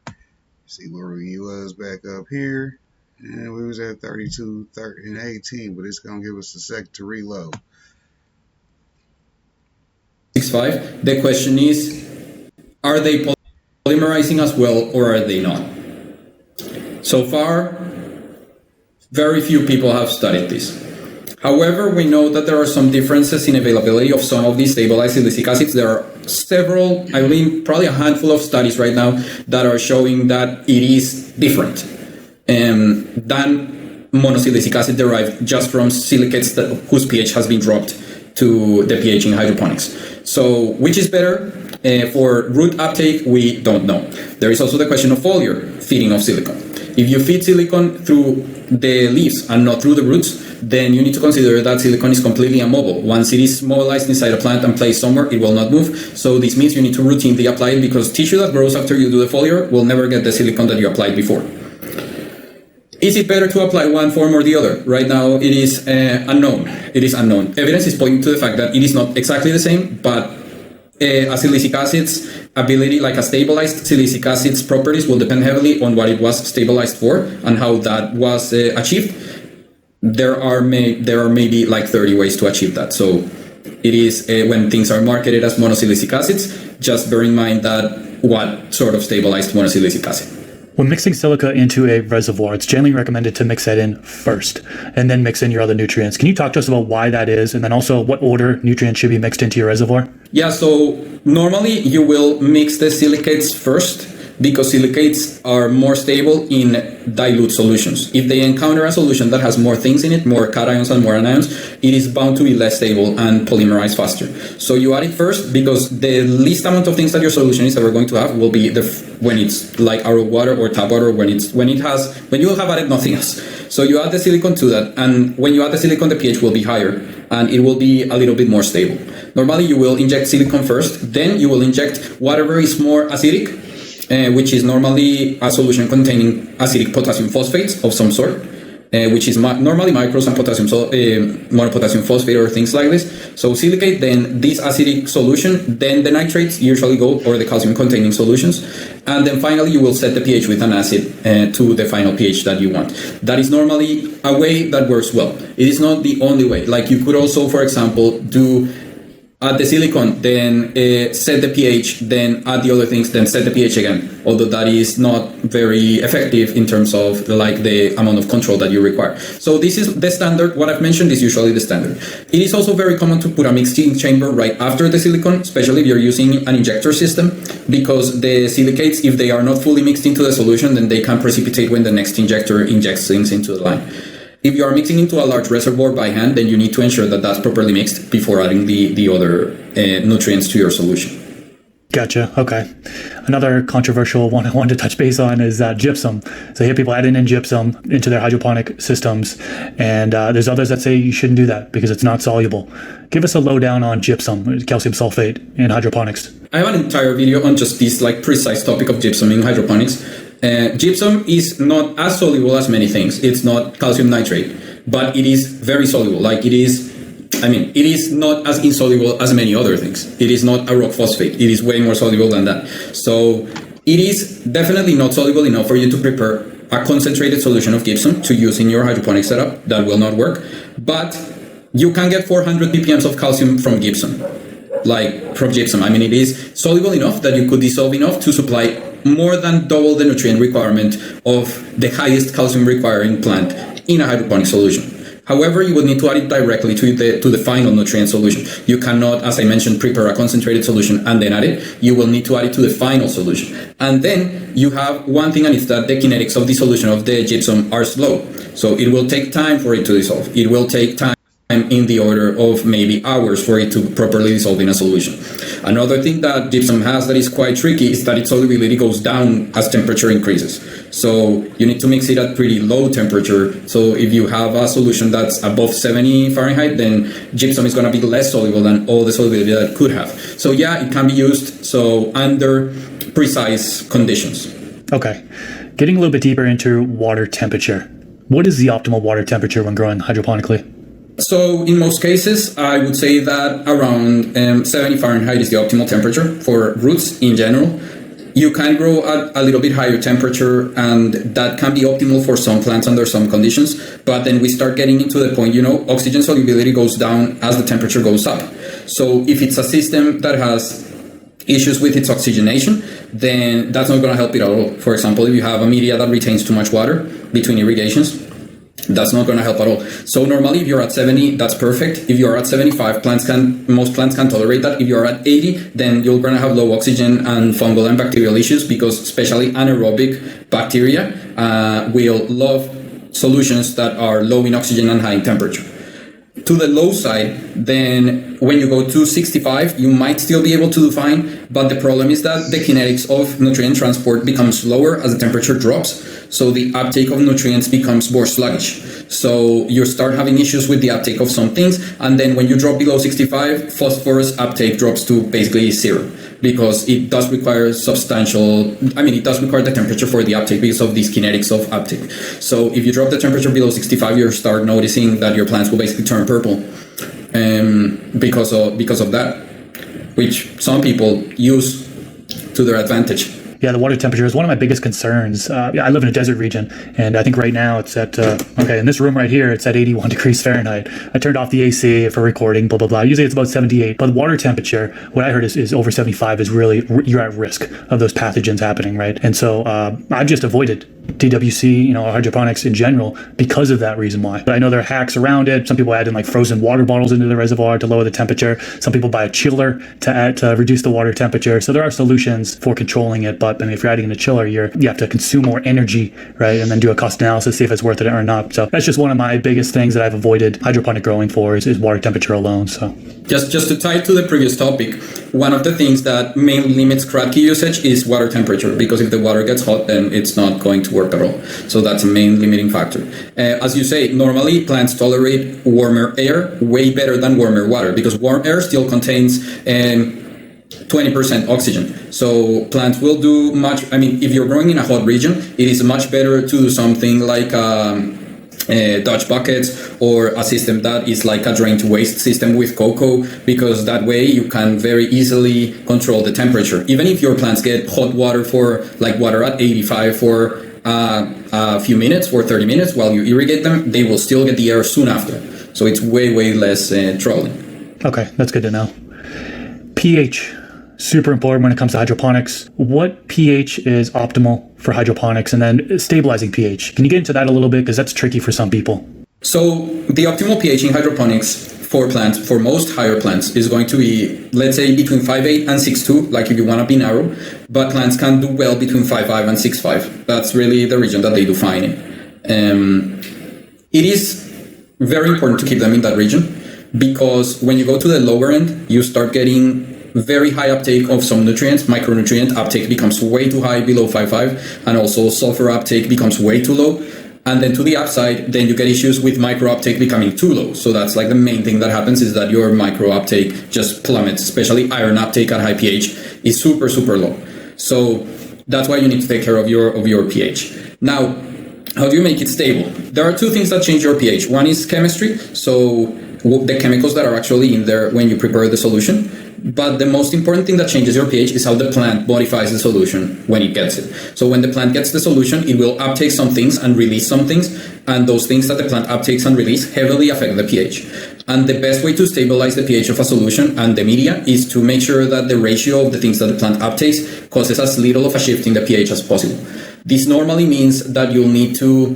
See where we was back up here. And we was at 32, 30, and 18, but it's gonna give us a sec to reload. 6.5. The question is, are they polymerizing as well or are they not? So far, very few people have studied this. However, we know that there are some differences in availability of some of these stabilized silicic acids. There are several, I believe probably a handful of studies right now that are showing that it is different than monosilicic acid derived just from silicates whose pH has been dropped to the pH in hydroponics. So which is better? For root uptake, we don't know. There is also the question of foliar feeding of silicon. If you feed silicon through the leaves and not through the roots, then you need to consider that silicon is completely immobile. Once it is mobilized inside a plant and placed somewhere, it will not move. So this means you need to routinely apply it because tissue that grows after you do the foliar will never get the silicon that you applied before. Is it better to apply one form or the other? Right now, it is unknown. It is unknown. Evidence is pointing to the fact that it is not exactly the same, but a silicic acid's ability, like a stabilized silicic acid's properties, will depend heavily on what it was stabilized for and how that was achieved. There are maybe like 30 ways to achieve that. So it is when things are marketed as monosilicic acids, just bear in mind that what sort of stabilized monosilicic acid. When mixing silica into a reservoir, it's generally recommended to mix that in first and then mix in your other nutrients. Can you talk to us about why that is and then also what order nutrients should be mixed into your reservoir? Yeah, so normally you will mix the silicates first because silicates are more stable in dilute solutions. If they encounter a solution that has more things in it, more cations and more anions, it is bound to be less stable and polymerize faster. So you add it first because the least amount of things that your solution is ever going to have will be when it's like our water or tap water, when you will have added nothing else. So you add the silicon to that, and when you add the silicon, the pH will be higher and it will be a little bit more stable. Normally you will inject silicon first, then you will inject whatever is more acidic, which is normally a solution containing acidic potassium phosphates of some sort, which is normally micros and potassium monopotassium phosphate or things like this. So silicate, then this acidic solution, then the nitrates usually go, or the calcium containing solutions, and then finally you will set the pH with an acid to the final pH that you want. That is normally a way that works well. It is not the only way. Like you could also, for example, add the silicon, then set the pH, then add the other things, then set the pH again. Although that is not very effective in terms of like the amount of control that you require. So this is the standard. What I've mentioned is usually the standard. It is also very common to put a mixing chamber right after the silicon, especially if you're using an injector system, because the silicates, if they are not fully mixed into the solution, then they can precipitate when the next injector injects things into the line. If you are mixing into a large reservoir by hand, then you need to ensure that that's properly mixed before adding the other nutrients to your solution. Gotcha. Okay. Another controversial one I wanted to touch base on is gypsum. So I hear people adding in gypsum into their hydroponic systems, and there's others that say you shouldn't do that because it's not soluble. Give us a lowdown on gypsum, calcium sulfate in hydroponics. I have an entire video on just this precise topic of gypsum in hydroponics. Gypsum is not as soluble as many things. It's not calcium nitrate, but it is very soluble. It is not as insoluble as many other things. It is not a rock phosphate. It is way more soluble than that. So it is definitely not soluble enough for you to prepare a concentrated solution of gypsum to use in your hydroponic setup. That will not work. But you can get 400 ppm of calcium from gypsum. It is soluble enough that you could dissolve enough to supply more than double the nutrient requirement of the highest calcium requiring plant in a hydroponic solution. However, you will need to add it directly to the final nutrient solution. You cannot, as I mentioned, prepare a concentrated solution and then add it. You will need to add it to the final solution. And then you have one thing, and it's that the kinetics of the solution of the gypsum are slow. So it will take time for it to dissolve. It will take time in the order of maybe hours for it to properly dissolve in a solution. Another thing that gypsum has that is quite tricky is that its solubility goes down as temperature increases. So you need to mix it at pretty low temperature. So if you have a solution that's above 70 Fahrenheit, then gypsum is going to be less soluble than all the solubility that it could have. So yeah, it can be used under precise conditions. Okay. Getting a little bit deeper into water temperature. What is the optimal water temperature when growing hydroponically? So in most cases, I would say that around 70 Fahrenheit is the optimal temperature for roots in general. You can grow at a little bit higher temperature, and that can be optimal for some plants under some conditions. But then we start getting into the point, oxygen solubility goes down as the temperature goes up. So if it's a system that has issues with its oxygenation, then that's not going to help it at all. For example, if you have a media that retains too much water between irrigations, that's not going to help at all. So normally if you're at 70, that's perfect. If you're at 75, most plants can tolerate that. If you're at 80, then you're going to have low oxygen and fungal and bacterial issues, because especially anaerobic bacteria will love solutions that are low in oxygen and high in temperature. To the low side, then when you go to 65, you might still be able to do fine, but the problem is that the kinetics of nutrient transport becomes lower as the temperature drops, so the uptake of nutrients becomes more sluggish. So you start having issues with the uptake of some things, and then when you drop below 65, phosphorus uptake drops to basically zero, because it does require it does require the temperature for the uptake because of these kinetics of uptake. So if you drop the temperature below 65, you start noticing that your plants will basically turn purple because of that, which some people use to their advantage. Yeah, the water temperature is one of my biggest concerns. I live in a desert region, and I think right now it's at, in this room right here, it's at 81 degrees Fahrenheit. I turned off the AC for recording, blah, blah, blah. Usually it's about 78, but the water temperature, what I heard is over 75 is really, you're at risk of those pathogens happening, right? And so I've just avoided TWC, hydroponics in general, because of that reason why. But I know there are hacks around it. Some people add in frozen water bottles into the reservoir to lower the temperature. Some people buy a chiller to reduce the water temperature. So there are solutions for controlling it. But if you're adding in a chiller, you have to consume more energy, right? And then do a cost analysis, see if it's worth it or not. So that's just one of my biggest things that I've avoided hydroponic growing for is water temperature alone. So just to tie to the previous topic, one of the things that mainly limits Kratky usage is water temperature, because if the water gets hot, then it's not going to work at all. So that's a main limiting factor. As you say, normally plants tolerate warmer air way better than warmer water, because warm air still contains 20% oxygen. So plants will do much. If you're growing in a hot region, it is much better to do something like Dutch buckets, or a system that is like a drain to waste system with cocoa, because that way you can very easily control the temperature. Even if your plants get hot water water at 85 for a few minutes, for 30 minutes while you irrigate them, they will still get the air soon after. So it's way, way less troubling. Okay, that's good to know. pH. Super important when it comes to hydroponics. What pH is optimal for hydroponics, and then stabilizing pH? Can you get into that a little bit, because that's tricky for some people? So the optimal pH in hydroponics for plants, for most higher plants, is going to be, let's say, between 5.8 and 6.2, if you want to be narrow, but plants can do well between 5.5 and 6.5. That's really the region that they do fine in. It is very important to keep them in that region, because when you go to the lower end, you start getting very high uptake of some nutrients. Micronutrient uptake becomes way too high, below 5.5, and also sulfur uptake becomes way too low. And then to the upside, then you get issues with micro uptake becoming too low. So that's like the main thing that happens, is that your micro uptake just plummets, especially iron uptake at high pH is super, super low. So that's why you need to take care of your pH. Now, how do you make it stable? There are two things that change your pH. One is chemistry, so the chemicals that are actually in there when you prepare the solution. But the most important thing that changes your pH is how the plant modifies the solution when it gets it. So when the plant gets the solution, it will uptake some things and release some things. And those things that the plant uptakes and release heavily affect the pH. And the best way to stabilize the pH of a solution and the media is to make sure that the ratio of the things that the plant uptakes causes as little of a shift in the pH as possible. This normally means that you'll need to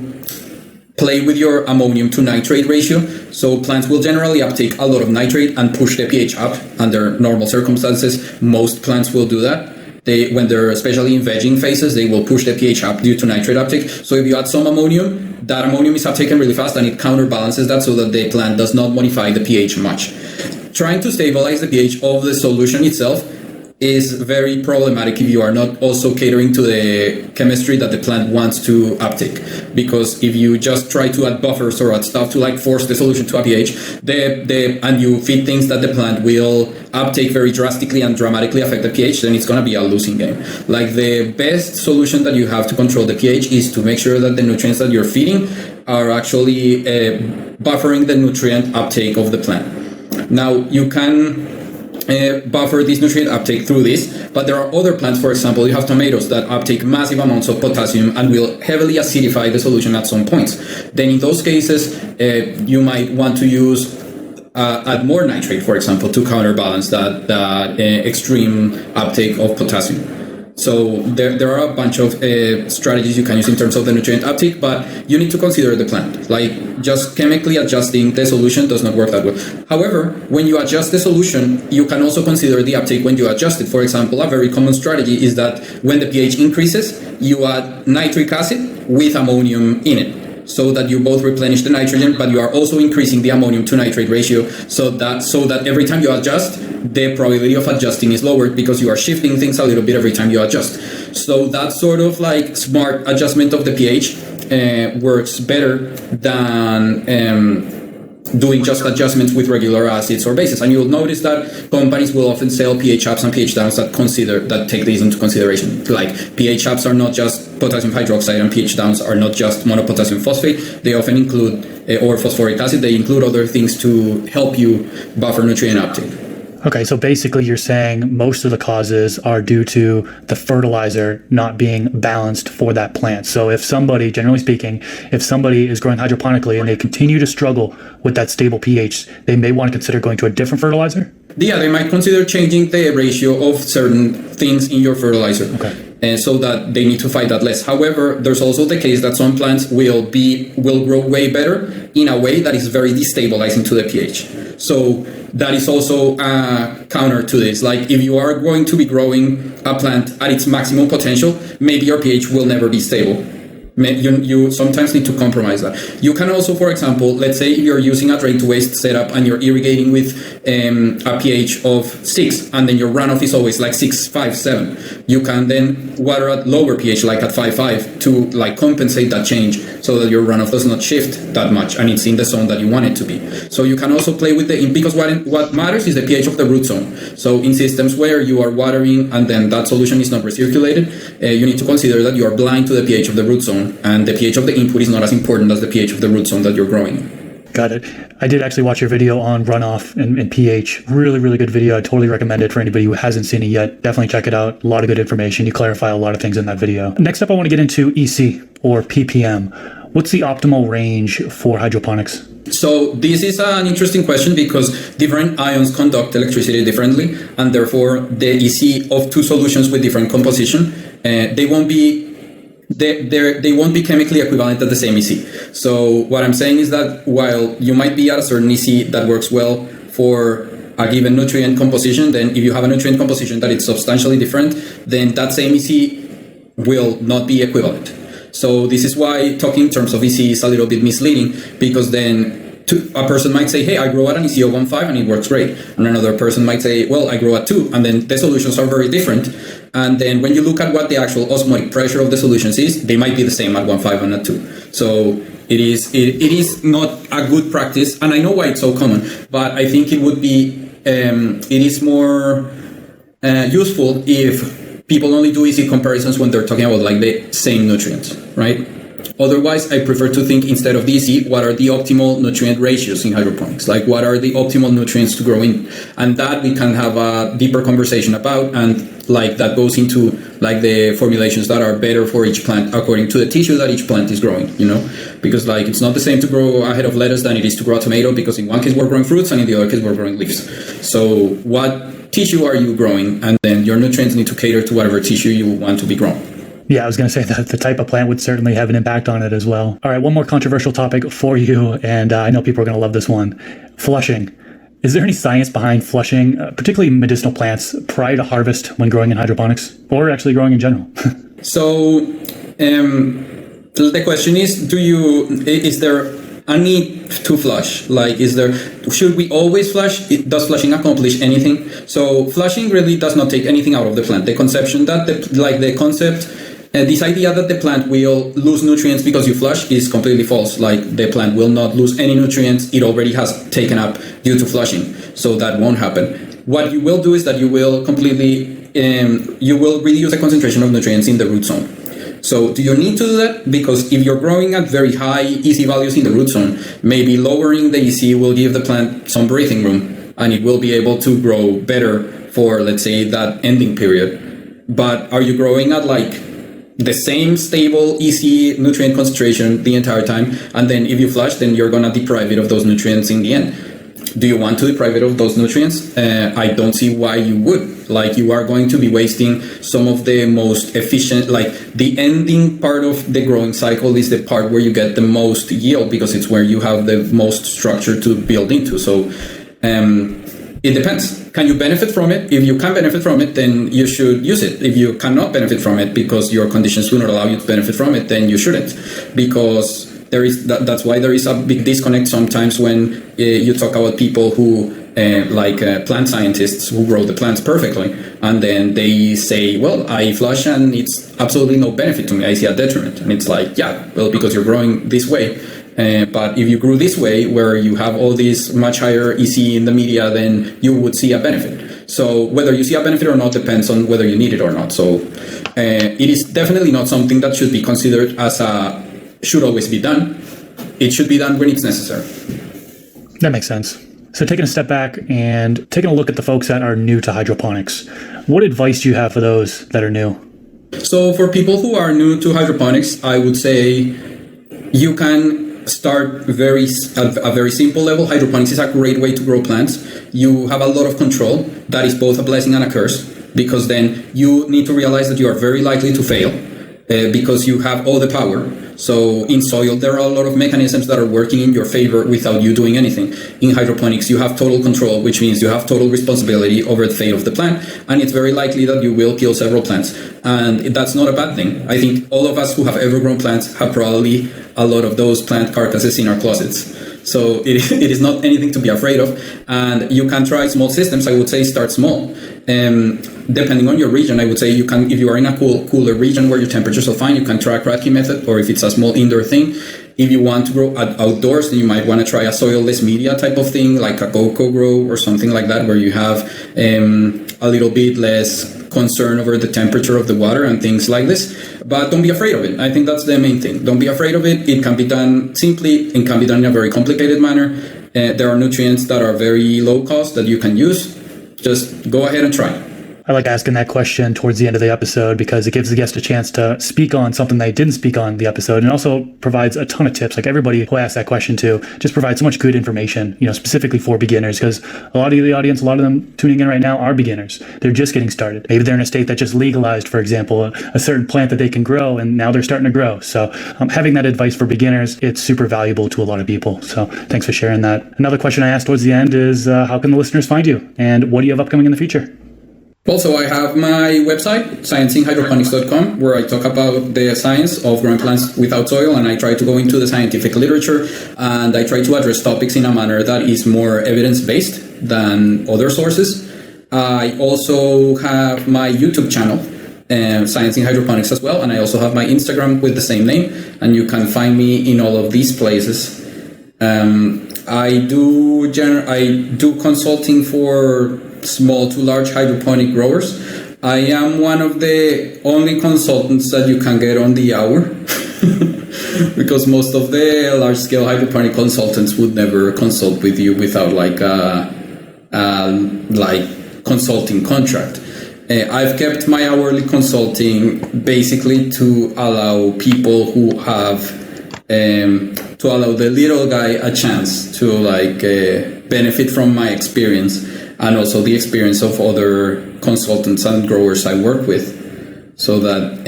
play with your ammonium to nitrate ratio. So plants will generally uptake a lot of nitrate and push the pH up under normal circumstances. Most plants will do that. When they're especially in vegging phases, they will push the pH up due to nitrate uptake. So if you add some ammonium, that ammonium is uptaken really fast and it counterbalances that so that the plant does not modify the pH much. Trying to stabilize the pH of the solution itself is very problematic if you are not also catering to the chemistry that the plant wants to uptake. Because if you just try to add buffers or add stuff to like force the solution to a pH, and you feed things that the plant will uptake very drastically and dramatically affect the pH, then it's going to be a losing game. Like the best solution that you have to control the pH is to make sure that the nutrients that you're feeding are actually buffering the nutrient uptake of the plant. Now you can buffer this nutrient uptake through this, but there are other plants, for example, you have tomatoes that uptake massive amounts of potassium and will heavily acidify the solution at some points. Then in those cases, you might want to use add more nitrate, for example, to counterbalance that extreme uptake of potassium. So there are a bunch of strategies you can use in terms of the nutrient uptake, but you need to consider the plant. Like just chemically adjusting the solution does not work that well. However, when you adjust the solution, you can also consider the uptake when you adjust it. For example, a very common strategy is that when the pH increases, you add nitric acid with ammonium in it, so that you both replenish the nitrogen, but you are also increasing the ammonium to nitrate ratio, so that every time you adjust, the probability of adjusting is lowered because you are shifting things a little bit every time you adjust. So that sort of like smart adjustment of the pH works better than doing just adjustments with regular acids or bases. And you'll notice that companies will often sell pH ups and pH downs that take these into consideration. Like pH ups are not just potassium hydroxide and pH downs are not just monopotassium phosphate. They often include, or phosphoric acid, they include other things to help you buffer nutrient uptake. Okay, so basically you're saying most of the causes are due to the fertilizer not being balanced for that plant. So if somebody, generally speaking, if somebody is growing hydroponically and they continue to struggle with that stable pH, they may want to consider going to a different fertilizer? Yeah, they might consider changing the ratio of certain things in your fertilizer. Okay. So that they need to fight that less. However, there's also the case that some plants will grow way better in a way that is very destabilizing to the pH. So that is also counter to this. Like if you are going to be growing a plant at its maximum potential, maybe your pH will never be stable. You sometimes need to compromise that. You can also, for example, let's say you're using a drain to waste setup and you're irrigating with a pH of 6 and then your runoff is always like 6.5, 7. You can then water at lower pH, like at 5.5, to like compensate that change so that your runoff does not shift that much and it's in the zone that you want it to be. So you can also play with because what matters is the pH of the root zone. So in systems where you are watering and then that solution is not recirculated, you need to consider that you are blind to the pH of the root zone. And the pH of the input is not as important as the pH of the root zone that you're growing in. Got it. I did actually watch your video on runoff and pH. Really, really good video. I totally recommend it for anybody who hasn't seen it yet. Definitely check it out. A lot of good information. You clarify a lot of things in that video. Next up, I want to get into EC or ppm. What's the optimal range for hydroponics? So this is an interesting question because different ions conduct electricity differently, and therefore the EC of two solutions with different composition, they won't be chemically equivalent at the same EC. So what I'm saying is that while you might be at a certain EC that works well for a given nutrient composition, then if you have a nutrient composition that is substantially different, then that same EC will not be equivalent. So this is why talking in terms of EC is a little bit misleading, because then a person might say, hey, I grow at an EC of 1.5 and it works great. And another person might say, well, I grow at 2. And then the solutions are very different. And then when you look at what the actual osmotic pressure of the solutions is, they might be the same at 1.5 and at 2. So it is not a good practice. And I know why it's so common, but I think it would be, it is more useful if people only do easy comparisons when they're talking about like the same nutrients, right? Otherwise, I prefer to think instead of DC, what are the optimal nutrient ratios in hydroponics? Like what are the optimal nutrients to grow in? And that we can have a deeper conversation about, and like that goes into like the formulations that are better for each plant according to the tissue that each plant is growing, you know? Because like it's not the same to grow a head of lettuce than it is to grow a tomato, because in one case we're growing fruits and in the other case we're growing leaves. So what tissue are you growing? And then your nutrients need to cater to whatever tissue you want to be grown. Yeah, I was going to say that the type of plant would certainly have an impact on it as well. All right, one more controversial topic for you, and I know people are going to love this one. Flushing. Is there any science behind flushing, particularly medicinal plants, prior to harvest when growing in hydroponics, or actually growing in general? So the question is, is there a need to flush? Like, should we always flush? Does flushing accomplish anything? So flushing really does not take anything out of the plant. The conception that this idea that the plant will lose nutrients because you flush is completely false. Like the plant will not lose any nutrients it already has taken up due to flushing. So that won't happen. What you will do is that you will reduce the concentration of nutrients in the root zone. So do you need to do that? Because if you're growing at very high EC values in the root zone, maybe lowering the EC will give the plant some breathing room and it will be able to grow better for, let's say, that ending period. But are you growing at like the same stable EC nutrient concentration the entire time? And then if you flush, then you're going to deprive it of those nutrients in the end. Do you want to deprive it of those nutrients? I don't see why you would. Like, you are going to be wasting some of the most efficient, like the ending part of the growing cycle is the part where you get the most yield, because it's where you have the most structure to build into. So it depends. Can you benefit from it? If you can benefit from it, then you should use it. If you cannot benefit from it because your conditions do not allow you to benefit from it, then you shouldn't. Because that's why there is a big disconnect sometimes when you talk about people who plant scientists who grow the plants perfectly, and then they say, well, I flush and it's absolutely no benefit to me, I see a detriment. And it's like, yeah, well, because you're growing this way. But if you grew this way, where you have all this much higher EC in the media, then you would see a benefit. So whether you see a benefit or not depends on whether you need it or not. So it is definitely not something that should be considered as should always be done. It should be done when it's necessary. That makes sense. So taking a step back and taking a look at the folks that are new to hydroponics, what advice do you have for those that are new? So for people who are new to hydroponics, I would say you can start a very simple level. Hydroponics is a great way to grow plants. You have a lot of control. That is both a blessing and a curse, because then you need to realize that you are very likely to fail because you have all the power. So in soil, there are a lot of mechanisms that are working in your favor without you doing anything. In hydroponics, you have total control, which means you have total responsibility over the fate of the plant, and it's very likely that you will kill several plants. And that's not a bad thing. I think all of us who have ever grown plants have probably a lot of those plant carcasses in our closets. So it is not anything to be afraid of. And you can try small systems. I would say start small. Depending on your region, I would say you can, if you are in a cooler region where your temperatures are fine, you can try a Kratky method, or if it's a small indoor thing. If you want to grow outdoors, then you might want to try a soilless media type of thing, like a cocoa grow or something like that, where you have a little bit less concern over the temperature of the water and things like this. But don't be afraid of it. I think that's the main thing. Don't be afraid of it. It can be done simply. It can be done in a very complicated manner. There are nutrients that are very low cost that you can use. Just go ahead and try. I like asking that question towards the end of the episode because it gives the guest a chance to speak on something they didn't speak on the episode, and also provides a ton of tips. Like everybody who asks that question to just provides so much good information, specifically for beginners, because a lot of the audience, a lot of them tuning in right now are beginners. They're just getting started. Maybe they're in a state that just legalized, for example, a certain plant that they can grow, and now they're starting to grow. So having that advice for beginners, it's super valuable to a lot of people. So thanks for sharing that. Another question I asked towards the end is, how can the listeners find you, and what do you have upcoming in the future? Also, I have my website, scienceinghydroponics.com, where I talk about the science of growing plants without soil, and I try to go into the scientific literature, and I try to address topics in a manner that is more evidence-based than other sources. I also have my YouTube channel, Science in Hydroponics as well, and I also have my Instagram with the same name, and you can find me in all of these places. I do consulting for small to large hydroponic growers. I am one of the only consultants that you can get on the hour because most of the large scale hydroponic consultants would never consult with you without like consulting contract. I've kept my hourly consulting basically to allow people who have to allow the little guy a chance to benefit from my experience and also the experience of other consultants and growers I work with, so that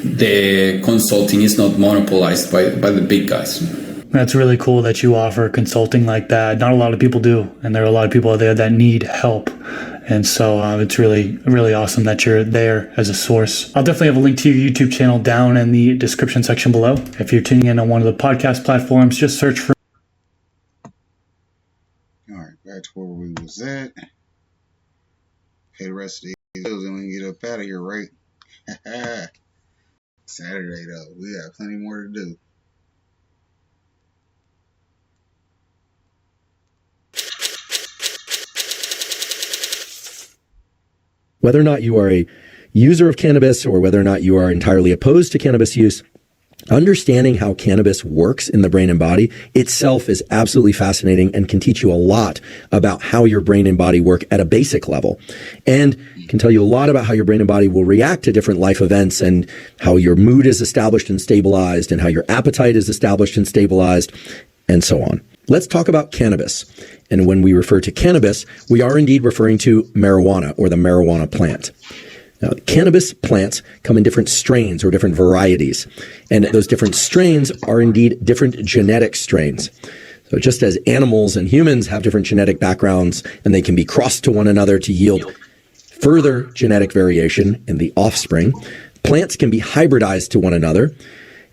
the consulting is not monopolized by the big guys. That's really cool that you offer consulting like that. Not a lot of people do, and there are a lot of people out there that need help. And so it's really, really awesome that you're there as a source. I'll definitely have a link to your YouTube channel down in the description section below. If you're tuning in on one of the podcast platforms, just search for... All right, back to where we was at. Pay the rest of these bills and we can get up out of here, right? Saturday, though. We got plenty more to do. Whether or not you are a user of cannabis or whether or not you are entirely opposed to cannabis use, understanding how cannabis works in the brain and body itself is absolutely fascinating and can teach you a lot about how your brain and body work at a basic level, and can tell you a lot about how your brain and body will react to different life events and how your mood is established and stabilized and how your appetite is established and stabilized and so on. Let's talk about cannabis. And when we refer to cannabis, we are indeed referring to marijuana or the marijuana plant. Now, cannabis plants come in different strains or different varieties, and those different strains are indeed different genetic strains. So just as animals and humans have different genetic backgrounds and they can be crossed to one another to yield further genetic variation in the offspring, plants can be hybridized to one another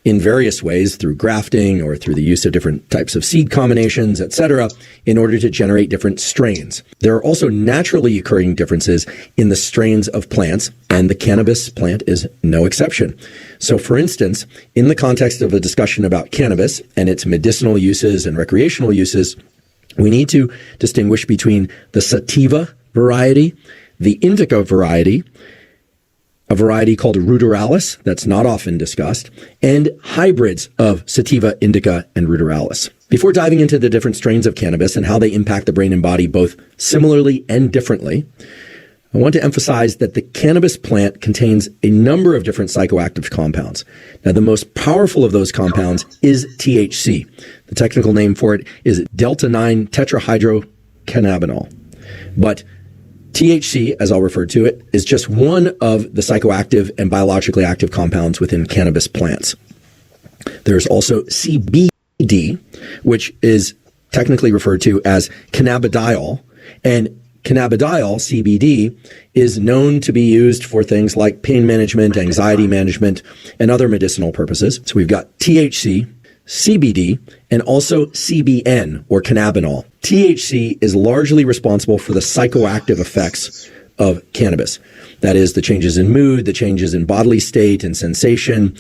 in various ways through grafting or through the use of different types of seed combinations, etc., in order to generate different strains. There are also naturally occurring differences in the strains of plants, and the cannabis plant is no exception. So, for instance, in the context of a discussion about cannabis and its medicinal uses and recreational uses, we need to distinguish between the sativa variety, the indica variety, a variety called ruderalis that's not often discussed, and hybrids of sativa, indica, and ruderalis. Before diving into the different strains of cannabis and how they impact the brain and body both similarly and differently, I want to emphasize that the cannabis plant contains a number of different psychoactive compounds. Now, the most powerful of those compounds is THC. The technical name for it is delta-9 tetrahydrocannabinol. But THC, as I'll refer to it, is just one of the psychoactive and biologically active compounds within cannabis plants. There's also CBD, which is technically referred to as cannabidiol, and cannabidiol, CBD, is known to be used for things like pain management, anxiety management, and other medicinal purposes. So we've got THC, CBD, and also CBN, or cannabinol. THC is largely responsible for the psychoactive effects of cannabis. That is, the changes in mood, the changes in bodily state and sensation,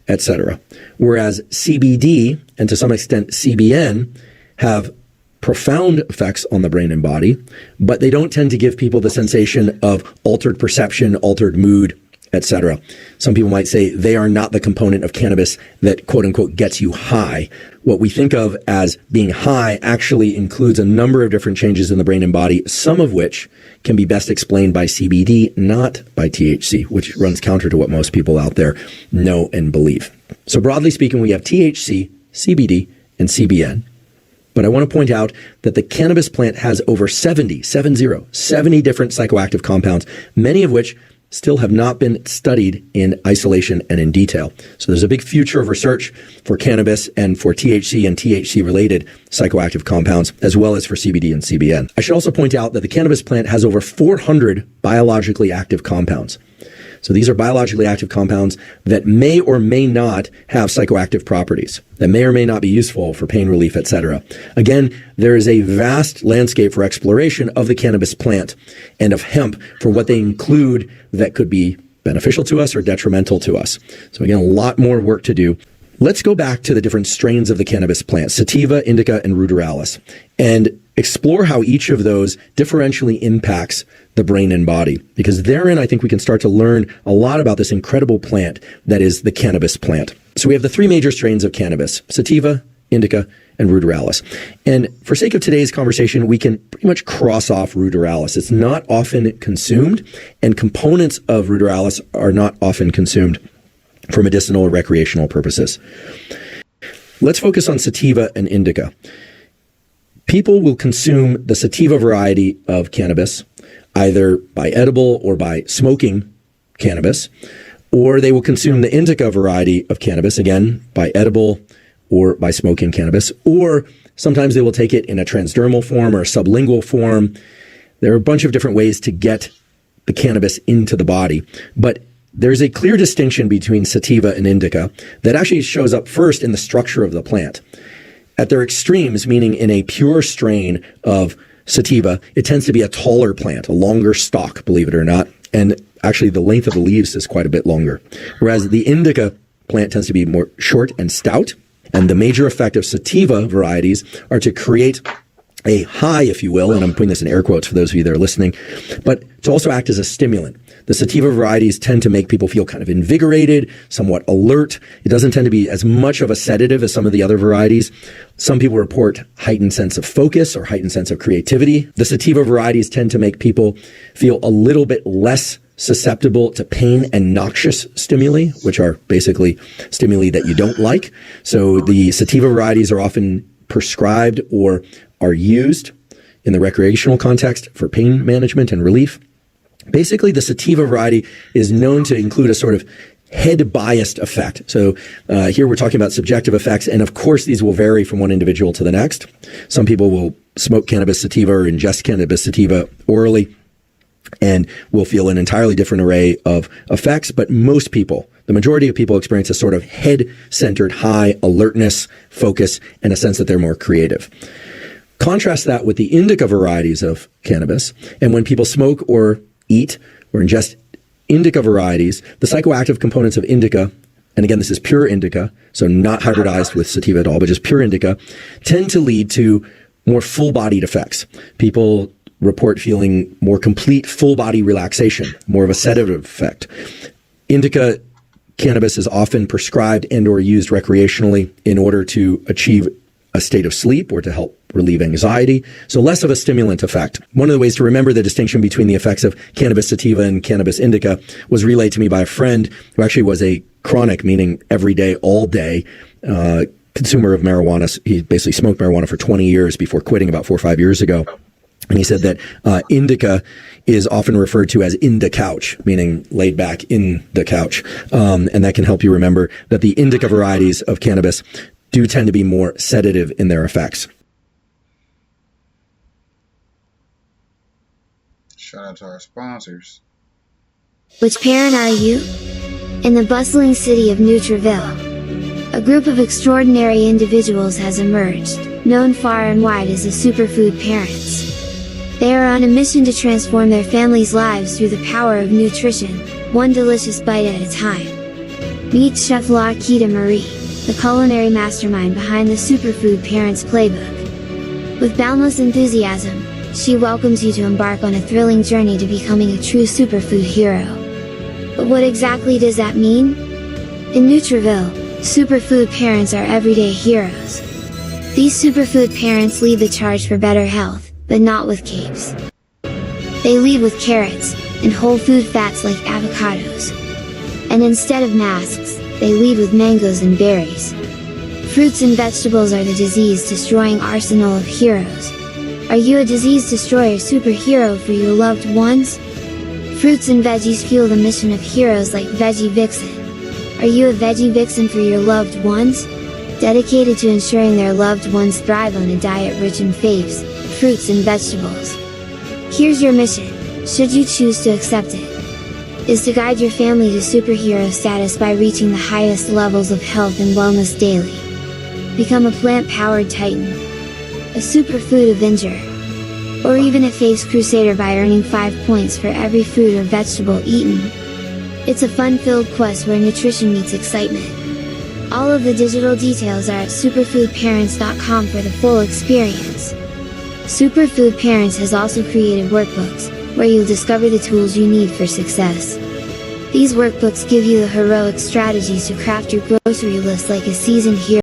etc. Whereas CBD, and to some extent CBN, have profound effects on the brain and body, but they don't tend to give people the sensation of altered perception, altered mood, etc. Some people might say they are not the component of cannabis that, quote unquote, gets you high. What we think of as being high actually includes a number of different changes in the brain and body, some of which can be best explained by CBD, not by THC, which runs counter to what most people out there know and believe. So broadly speaking, we have THC, CBD, and CBN. But I want to point out that the cannabis plant has over 70 different psychoactive compounds, many of which still have not been studied in isolation and in detail. So there's a big future of research for cannabis and for THC and THC-related psychoactive compounds, as well as for CBD and CBN. I should also point out that the cannabis plant has over 400 biologically active compounds. So these are biologically active compounds that may or may not have psychoactive properties, that may or may not be useful for pain relief, etc. Again, there is a vast landscape for exploration of the cannabis plant and of hemp for what they include that could be beneficial to us or detrimental to us. So again, a lot more work to do. Let's go back to the different strains of the cannabis plant, sativa, indica, and ruderalis, and explore how each of those differentially impacts the brain and body. Because therein, I think we can start to learn a lot about this incredible plant that is the cannabis plant. So we have the three major strains of cannabis, sativa, indica, and ruderalis. And for sake of today's conversation, we can pretty much cross off ruderalis. It's not often consumed, and components of ruderalis are not often consumed for medicinal or recreational purposes. Let's focus on sativa and indica. People will consume the sativa variety of cannabis either by edible or by smoking cannabis, or they will consume the indica variety of cannabis, again, by edible or by smoking cannabis, or sometimes they will take it in a transdermal form or a sublingual form. There are a bunch of different ways to get the cannabis into the body, but there's a clear distinction between sativa and indica that actually shows up first in the structure of the plant. At their extremes, meaning in a pure strain of sativa, it tends to be a taller plant, a longer stalk, believe it or not, and actually the length of the leaves is quite a bit longer. Whereas the indica plant tends to be more short and stout, and the major effect of sativa varieties are to create a high, if you will, and I'm putting this in air quotes for those of you that are listening, but to also act as a stimulant. The sativa varieties tend to make people feel kind of invigorated, somewhat alert. It doesn't tend to be as much of a sedative as some of the other varieties. Some people report heightened sense of focus or heightened sense of creativity. The sativa varieties tend to make people feel a little bit less susceptible to pain and noxious stimuli, which are basically stimuli that you don't like. So the sativa varieties are often prescribed or are used in the recreational context for pain management and relief. Basically, the sativa variety is known to include a sort of head-biased effect. So here we're talking about subjective effects, and of course these will vary from one individual to the next. Some people will smoke cannabis sativa or ingest cannabis sativa orally and will feel an entirely different array of effects, but most people, the majority of people, experience a sort of head-centered high alertness, focus, and a sense that they're more creative. Contrast that with the indica varieties of cannabis, and when people smoke or eat or ingest indica varieties, the psychoactive components of indica, and again, this is pure indica, so not hybridized with sativa at all, but just pure indica, tend to lead to more full-bodied effects. People report feeling more complete full-body relaxation, more of a sedative effect. Indica cannabis is often prescribed and or used recreationally in order to achieve a state of sleep or to help relieve anxiety. So less of a stimulant effect. One of the ways to remember the distinction between the effects of cannabis sativa and cannabis indica was relayed to me by a friend who actually was a chronic, meaning every day, all day, consumer of marijuana. He basically smoked marijuana for 20 years before quitting about 4 or 5 years ago. And he said that indica is often referred to as in the couch, meaning laid back in the couch. And that can help you remember that the indica varieties of cannabis do tend to be more sedative in their effects. Shout out to our sponsors. Which parent are you? In the bustling city of Nutriville, a group of extraordinary individuals has emerged, known far and wide as the superfood parents. They are on a mission to transform their families' lives through the power of nutrition, one delicious bite at a time. Meet Chef Laquita Marie, the culinary mastermind behind the Superfood Parents Playbook. With boundless enthusiasm, she welcomes you to embark on a thrilling journey to becoming a true superfood hero. But what exactly does that mean? In Nutriville, superfood parents are everyday heroes. These superfood parents lead the charge for better health, but not with capes. They lead with carrots, and whole food fats like avocados. And instead of masks, they lead with mangoes and berries. Fruits and vegetables are the disease-destroying arsenal of heroes. Are you a disease-destroyer superhero for your loved ones? Fruits and veggies fuel the mission of heroes like Veggie Vixen. Are you a Veggie Vixen for your loved ones? Dedicated to ensuring their loved ones thrive on a diet rich in faves, fruits and vegetables. Here's your mission, should you choose to accept it, is to guide your family to superhero status by reaching the highest levels of health and wellness daily. Become a plant-powered titan, a superfood avenger, or even a faves crusader by earning 5 points for every fruit or vegetable eaten. It's a fun-filled quest where nutrition meets excitement. All of the digital details are at superfoodparents.com for the full experience. Superfood Parents has also created workbooks, where you'll discover the tools you need for success. These workbooks give you the heroic strategies to craft your grocery list like a seasoned hero.